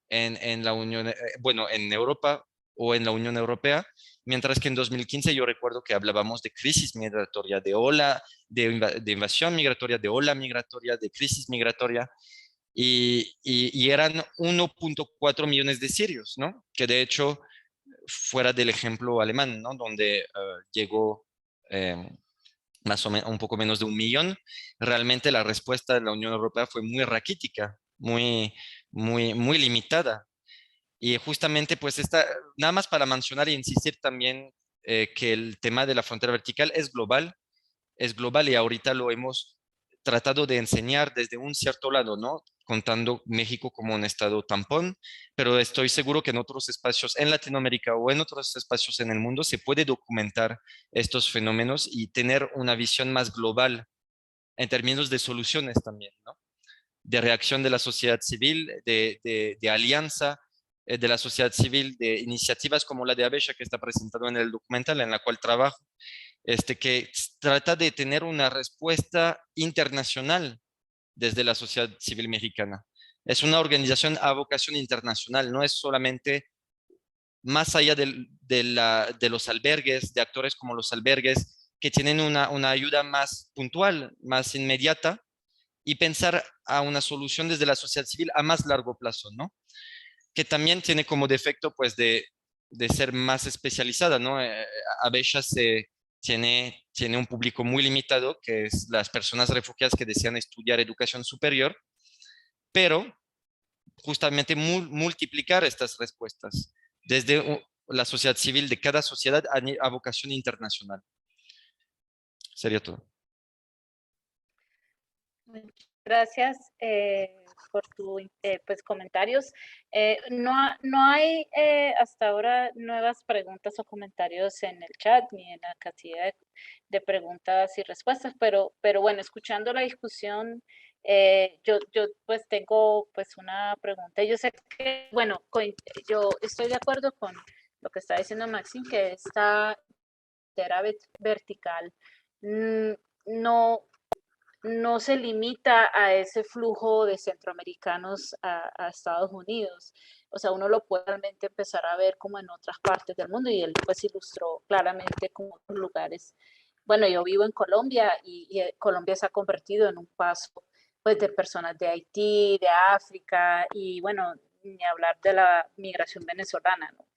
en la Unión, bueno, en Europa o en la Unión Europea, mientras que en 2015 yo recuerdo que hablábamos de crisis migratoria, de ola, de invasión migratoria, de ola migratoria, de crisis migratoria, y eran 1.4 millones de sirios, ¿no? Que de hecho, fuera del ejemplo alemán, ¿no? Donde llegó más o menos un poco menos de 1 millón, realmente la respuesta de la Unión Europea fue muy raquítica, muy limitada. Y justamente, pues, nada más para mencionar e insistir también que el tema de la frontera vertical es global y ahorita lo hemos tratado de enseñar desde un cierto lado, ¿no? Contando México como un estado tampón, pero estoy seguro que en otros espacios en Latinoamérica o en otros espacios en el mundo se puede documentar estos fenómenos y tener una visión más global en términos de soluciones también, ¿no? De reacción de la sociedad civil, de alianza de la sociedad civil, de iniciativas como la de Abella que está presentado en el documental en la cual trabajo, que trata de tener una respuesta internacional desde la sociedad civil mexicana. Es una organización a vocación internacional, no es solamente más allá de los albergues, de actores como los albergues, que tienen una ayuda más puntual, más inmediata, y pensar a una solución desde la sociedad civil a más largo plazo, ¿no? Que también tiene como defecto, pues, de de ser más especializada, ¿no? Abella tiene un público muy limitado, que es las personas refugiadas que desean estudiar educación superior, pero justamente multiplicar estas respuestas desde la sociedad civil de cada sociedad a vocación internacional. Sería todo. Muchas gracias por tus pues, comentarios. No hay hasta ahora nuevas preguntas o comentarios en el chat ni en la casilla de preguntas y respuestas, pero bueno, escuchando la discusión, yo pues tengo pues una pregunta. Yo sé que, bueno, yo estoy de acuerdo con lo que está diciendo Maxim, que esta frontera vertical no se limita a ese flujo de centroamericanos a Estados Unidos. O sea, uno lo puede realmente empezar a ver como en otras partes del mundo y él pues ilustró claramente como otros lugares. Bueno, yo vivo en Colombia y Colombia se ha convertido en un paso pues de personas de Haití, de África y bueno, ni hablar de la migración venezolana, ¿no?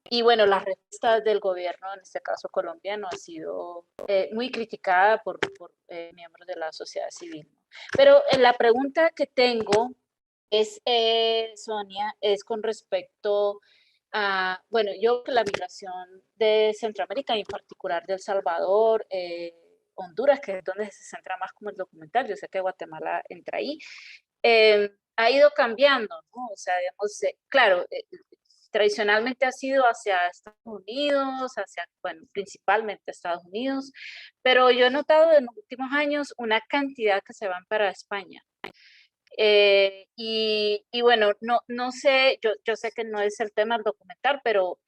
Y bueno, la respuesta del gobierno, en este caso colombiano, ha sido muy criticada por miembros de la sociedad civil. Pero la pregunta que tengo es, Sonia, es con respecto a, bueno, yo que la migración de Centroamérica, y en particular de El Salvador, Honduras, que es donde se centra más como el documental, yo sé que Guatemala entra ahí, ha ido cambiando, ¿no? O sea, digamos, claro, tradicionalmente ha sido hacia Estados Unidos, bueno, principalmente Estados Unidos, pero yo he notado en los últimos años una cantidad que se van para España. Y bueno, no sé, yo sé que no es el tema del documental, pero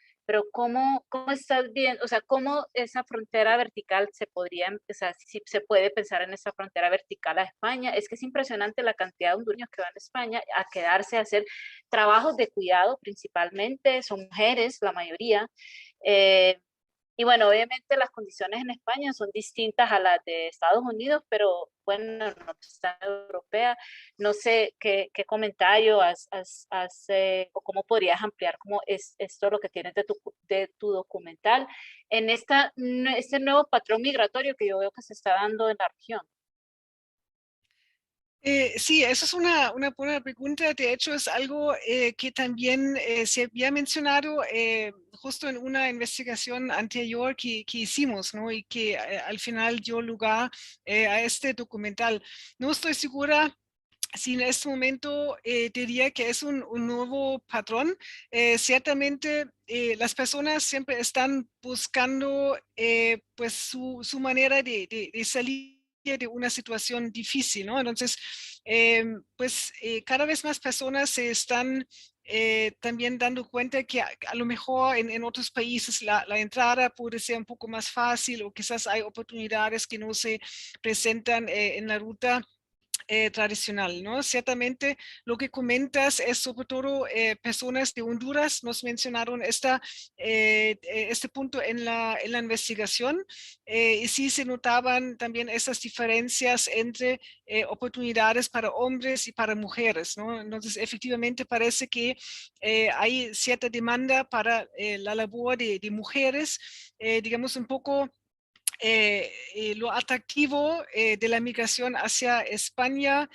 ¿cómo estás viendo, o sea, cómo esa frontera vertical se podría, o sea, si se puede pensar en esa frontera vertical a España? Es que es impresionante la cantidad de hondureños que van a España a quedarse a hacer trabajos de cuidado principalmente, son mujeres la mayoría, y bueno, obviamente las condiciones en España son distintas a las de Estados Unidos, pero bueno, no está europea. No sé qué comentario o cómo podrías ampliar cómo es esto lo que tienes de tu documental en este nuevo patrón migratorio que yo veo que se está dando en la región. Sí, eso es una buena pregunta. De hecho, es algo que también se había mencionado justo en una investigación anterior que hicimos, ¿no? Y que al final dio lugar a este documental. No estoy segura si en este momento diría que es un nuevo patrón. Ciertamente las personas siempre están buscando pues su manera de salir de una situación difícil, ¿no? Entonces, pues cada vez más personas se están también dando cuenta que a lo mejor en otros países la entrada puede ser un poco más fácil o quizás hay oportunidades que no se presentan en la ruta tradicional, ¿no? Ciertamente lo que comentas es sobre todo personas de Honduras nos mencionaron este punto en la investigación y sí se notaban también esas diferencias entre oportunidades para hombres y para mujeres, ¿no? Entonces efectivamente parece que hay cierta demanda para la labor de mujeres, digamos un poco lo atractivo de la migración hacia España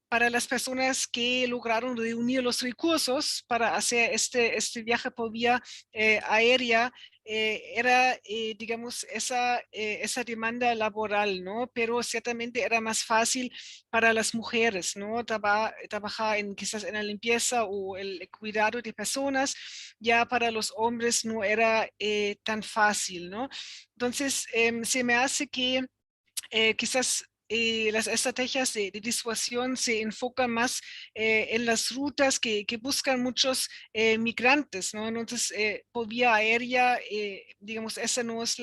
para las personas que lograron reunir los recursos para hacer este viaje por vía aérea, era, digamos, esa demanda laboral, ¿no? Pero ciertamente era más fácil para las mujeres, ¿no? Trabajar quizás en la limpieza o el cuidado de personas, ya para los hombres no era tan fácil, ¿no? Entonces, se me hace que quizás las estrategias de disuasión se enfocan más en las rutas que buscan muchos migrantes, ¿no? Entonces, por vía aérea, digamos, esa no es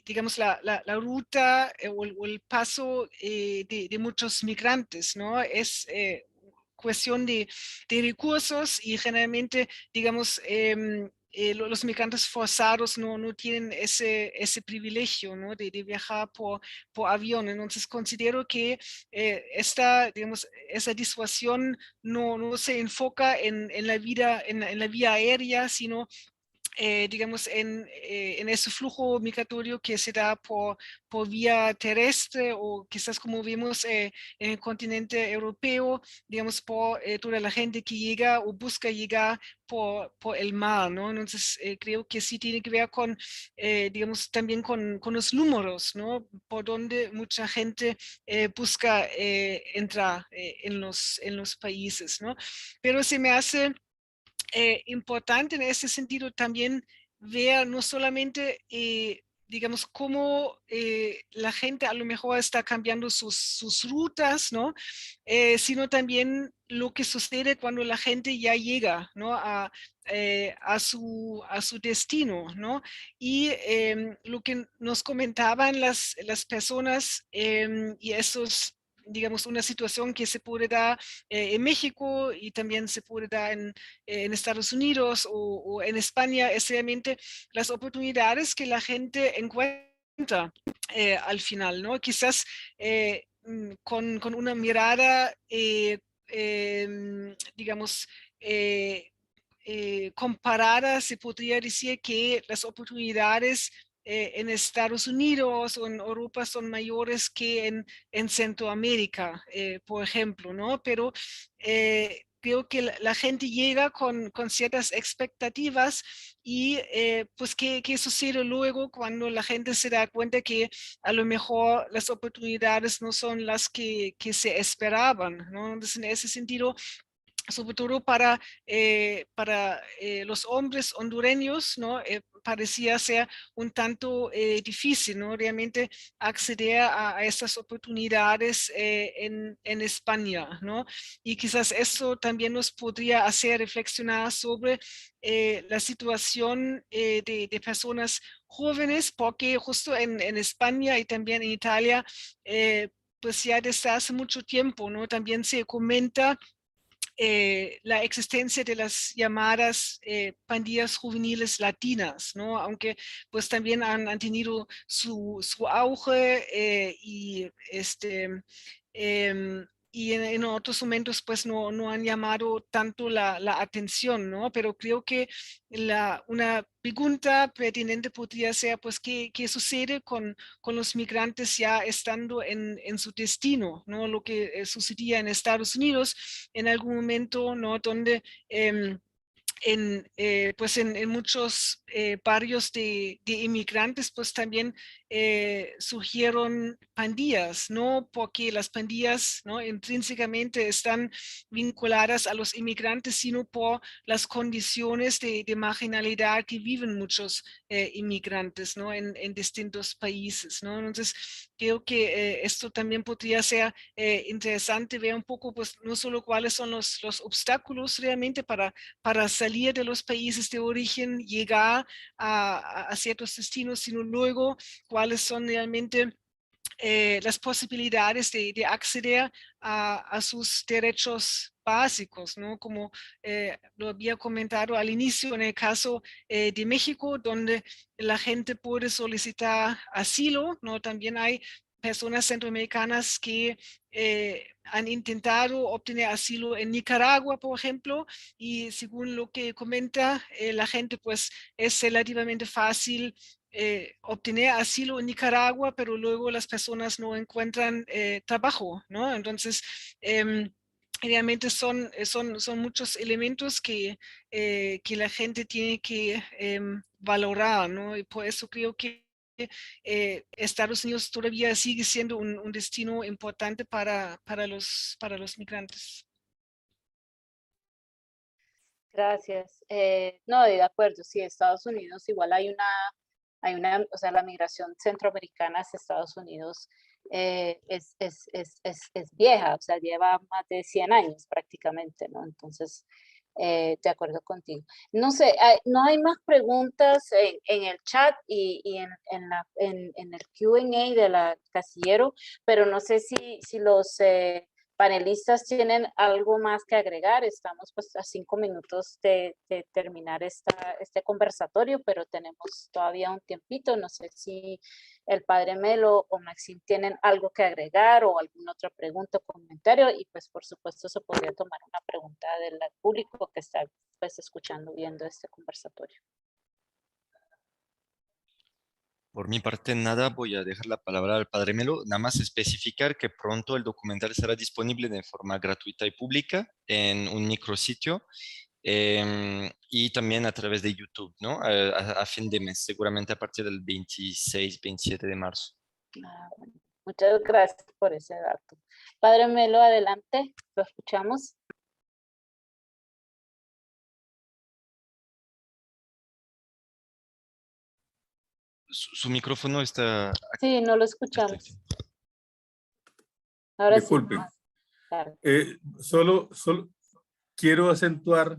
digamos, la ruta o el paso de muchos migrantes, ¿no? Es cuestión de recursos y generalmente, digamos, los migrantes forzados no tienen ese privilegio, ¿no? de viajar por avión. Entonces considero que digamos, esa disuasión no se enfoca en la vía aérea, sino digamos, en ese flujo migratorio que se da por vía terrestre o quizás como vimos en el continente europeo, digamos, por toda la gente que llega o busca llegar por el mar, ¿no? Entonces, creo que sí tiene que ver con, digamos, también con los números, ¿no? Por donde mucha gente busca entrar en los países, ¿no? Pero se me hace importante en ese sentido también ver no solamente, digamos, cómo la gente a lo mejor está cambiando sus rutas, ¿no? Sino también lo que sucede cuando la gente ya llega, ¿no? a su destino, ¿no? Y lo que nos comentaban las personas, y eso es, digamos, una situación que se puede dar en México y también se puede dar en Estados Unidos o en España, es realmente las oportunidades que la gente encuentra al final, ¿no? Quizás con una mirada, digamos, comparada, se podría decir que las oportunidades en Estados Unidos o en Europa son mayores que en Centroamérica, por ejemplo, ¿no? Pero creo que la gente llega con ciertas expectativas y pues ¿qué sucede luego cuando la gente se da cuenta que a lo mejor las oportunidades no son las que se esperaban, ¿no? Entonces, en ese sentido, sobre todo para los hombres hondureños, ¿no? Parecía ser un tanto difícil, ¿no? Realmente acceder a estas oportunidades en España, ¿no? Y quizás eso también nos podría hacer reflexionar sobre la situación de personas jóvenes, porque justo en España y también en Italia, pues ya desde hace mucho tiempo, ¿no? También se comenta la existencia de las llamadas pandillas juveniles latinas, ¿no? Aunque pues también han tenido su auge y en otros momentos pues no han llamado tanto la atención, ¿no? Pero creo que una pregunta pertinente podría ser pues qué sucede con los migrantes ya estando en su destino, ¿no? Lo que sucedía en Estados Unidos en algún momento, ¿no? Donde pues en muchos barrios de inmigrantes, pues también surgieron pandillas, no porque las pandillas, ¿no? Intrínsecamente están vinculadas a los inmigrantes, sino por las condiciones de marginalidad que viven muchos inmigrantes, ¿no? En distintos países, ¿no? Entonces, creo que esto también podría ser interesante ver un poco, pues, no solo cuáles son los obstáculos realmente para salir de los países de origen, llegar a ciertos destinos, sino luego cuáles son realmente las posibilidades de acceder a sus derechos básicos, ¿no? Como lo había comentado al inicio en el caso de México, donde la gente puede solicitar asilo, ¿no? También hay personas centroamericanas que han intentado obtener asilo en Nicaragua, por ejemplo, y según lo que comenta la gente, pues es relativamente fácil obtener asilo en Nicaragua, pero luego las personas no encuentran trabajo, ¿no? Entonces, realmente son muchos elementos que la gente tiene que valorar, ¿no? Y por eso creo que Estados Unidos todavía sigue siendo un destino importante para los migrantes. Gracias. No, de acuerdo, sí, Estados Unidos igual hay una, o sea, la migración centroamericana hacia Estados Unidos es vieja, o sea, lleva más de 100 años prácticamente, ¿no? Entonces, de acuerdo contigo. No sé, no hay más preguntas en el chat y en el Q&A de la casillero, pero no sé si los panelistas tienen algo más que agregar. Estamos pues a 5 minutos de terminar este conversatorio, pero tenemos todavía un tiempito. No sé si el padre Melo o Maxim tienen algo que agregar o alguna otra pregunta o comentario, y pues por supuesto se podría tomar una pregunta del público que está pues escuchando, viendo este conversatorio. Por mi parte, nada, voy a dejar la palabra al padre Melo. Nada más especificar que pronto el documental será disponible de forma gratuita y pública en un micrositio y también a través de YouTube, ¿no? A fin de mes, seguramente a partir del 26, 27 de marzo. Bueno, muchas gracias por ese dato. Padre Melo, adelante, lo escuchamos. Su micrófono está... Sí, no lo escuchamos. Ahora Disculpen. sí. Claro. Solo quiero acentuar,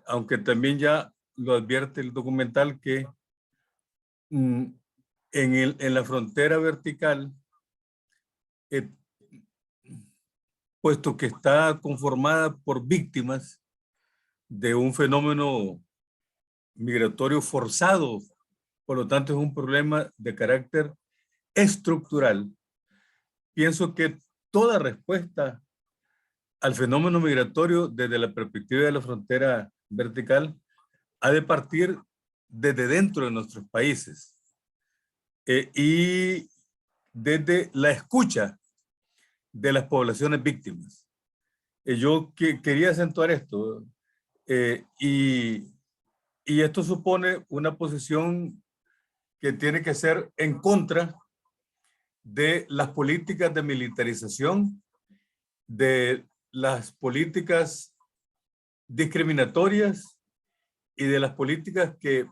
aunque también ya lo advierte el documental, que en la frontera vertical, puesto que está conformada por víctimas de un fenómeno migratorio forzado, por lo tanto es un problema de carácter estructural. Pienso que toda respuesta al fenómeno migratorio desde la perspectiva de la frontera vertical ha de partir desde dentro de nuestros países y desde la escucha de las poblaciones víctimas. Yo quería acentuar esto y esto supone una posición que tiene que ser en contra de las políticas de militarización, de las políticas discriminatorias y de las políticas que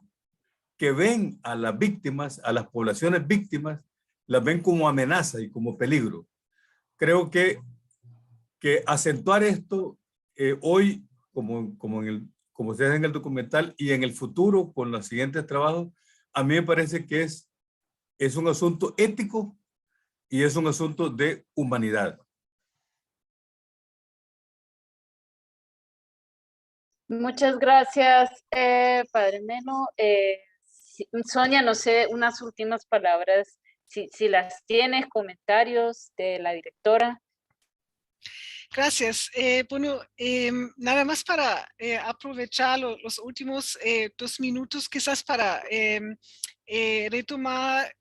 ven a las víctimas, a las poblaciones víctimas, las ven como amenaza y como peligro. Creo que acentuar esto hoy, como se hace en el documental y en el futuro con los siguientes trabajos, a mí me parece que es un asunto ético y es un asunto de humanidad. Muchas gracias, padre Melo. Sonia, no sé, unas últimas palabras, si las tienes, comentarios de la directora. Gracias. Bueno, nada más para aprovechar los últimos 2 minutos, quizás para retomar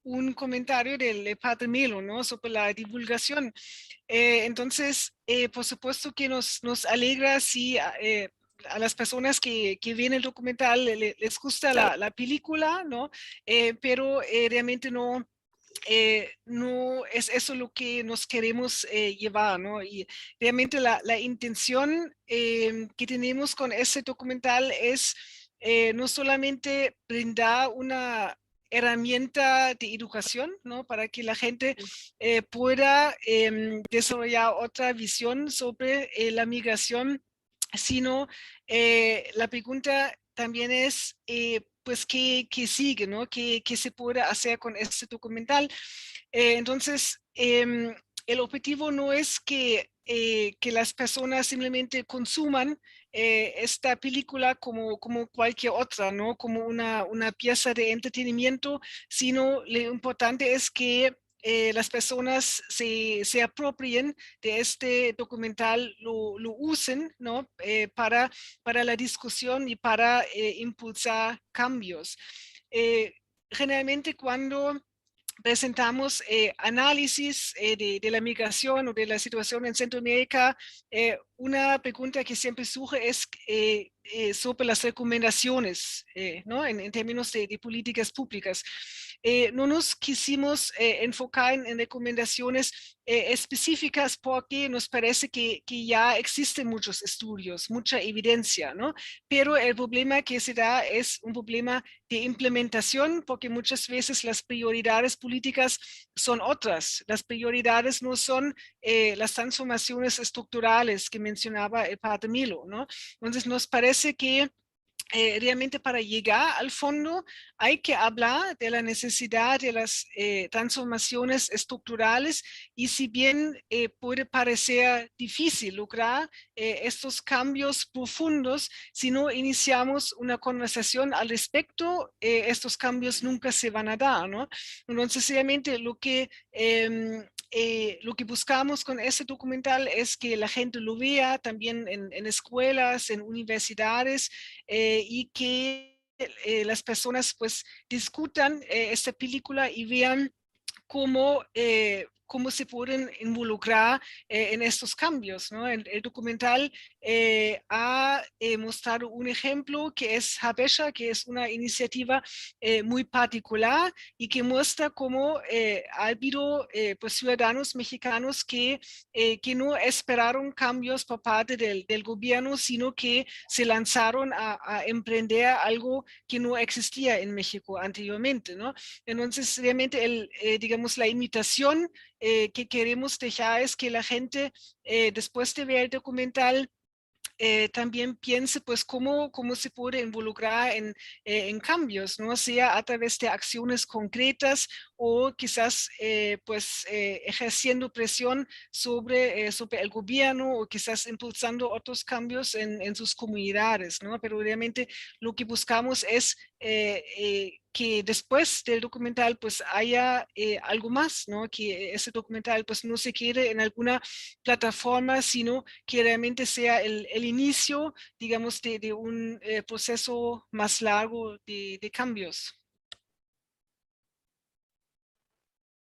un comentario del padre Melo, ¿no? Sobre la divulgación. Entonces, por supuesto que nos alegra si a las personas que ven el documental les gusta la película, ¿no? Pero realmente no es eso lo que nos queremos llevar, ¿no? Y realmente la intención que tenemos con ese documental es no solamente brindar una herramienta de educación, ¿no? Para que la gente pueda desarrollar otra visión sobre la migración, sino la pregunta también es, pues, ¿qué sigue, ¿no? ¿Qué se puede hacer con este documental? Entonces, el objetivo no es que las personas simplemente consuman esta película como cualquier otra, ¿no? Como una pieza de entretenimiento, sino lo importante es que las personas se apropien de este documental, lo usen, ¿no? Para la discusión y para impulsar cambios. Generalmente cuando presentamos análisis de la migración o de la situación en Centroamérica, una pregunta que siempre surge es sobre las recomendaciones, ¿no? En términos de políticas públicas. No nos quisimos enfocar en recomendaciones específicas porque nos parece que ya existen muchos estudios, mucha evidencia, ¿no? Pero el problema que se da es un problema de implementación, porque muchas veces las prioridades políticas son otras. Las prioridades no son las transformaciones estructurales que mencionaba el padre Melo, ¿no? Entonces nos parece que realmente para llegar al fondo hay que hablar de la necesidad de las transformaciones estructurales y si bien puede parecer difícil lograr estos cambios profundos, si no iniciamos una conversación al respecto, estos cambios nunca se van a dar, ¿no? Entonces, realmente lo que buscamos con este documental es que la gente lo vea también en escuelas, en universidades, y que las personas pues discutan esta película y vean cómo se pueden involucrar en estos cambios, ¿no? El documental ha mostrado un ejemplo que es Habesha, que es una iniciativa muy particular y que muestra cómo ha habido pues, ciudadanos mexicanos que no esperaron cambios por parte del gobierno, sino que se lanzaron a emprender algo que no existía en México anteriormente, ¿no? Entonces, realmente, digamos, la invitación que queremos dejar es que la gente, después de ver el documental, también piense pues cómo se puede involucrar en cambios, ¿no? Sea a través de acciones concretas o quizás pues ejerciendo presión sobre el gobierno o quizás impulsando otros cambios en sus comunidades, ¿no? Pero realmente lo que buscamos es que después del documental pues haya algo más, ¿no? Que ese documental pues no se quede en alguna plataforma, sino que realmente sea el inicio, digamos, de un proceso más largo de cambios.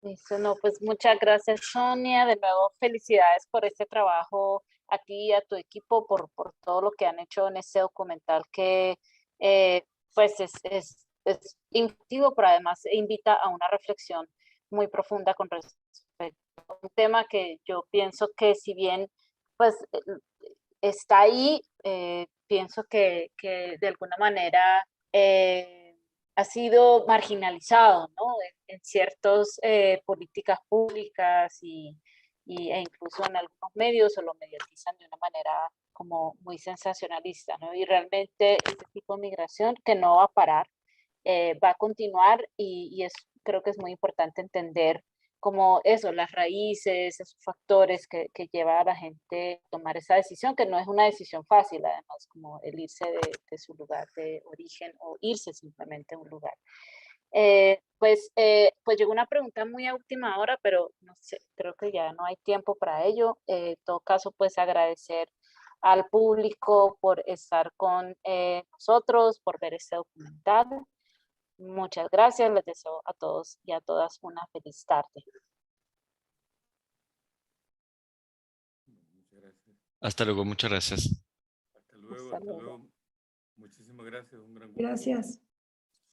Listo, no, pues muchas gracias, Sonia. De nuevo, felicidades por este trabajo a ti y a tu equipo, por todo lo que han hecho en este documental que pues es inclusivo, pero además invita a una reflexión muy profunda con respecto a un tema que yo pienso que si bien pues está ahí, pienso que de alguna manera ha sido marginalizado, ¿no? En ciertas políticas públicas e incluso en algunos medios se lo mediatizan de una manera como muy sensacionalista, ¿no? Y realmente este tipo de migración que no va a parar, va a continuar creo que es muy importante entender como eso, las raíces, esos factores que lleva a la gente a tomar esa decisión, que no es una decisión fácil, además, como el irse de su lugar de origen o irse simplemente a un lugar. Pues llegó una pregunta muy a última hora, pero no sé, creo que ya no hay tiempo para ello. En todo caso, pues agradecer al público por estar con nosotros, por ver este documental. Muchas gracias, les deseo a todos y a todas una feliz tarde. Muchas gracias. Hasta luego, muchas gracias. Hasta luego, Hasta hasta luego. luego. Muchísimas gracias. Un gran gusto. Gracias.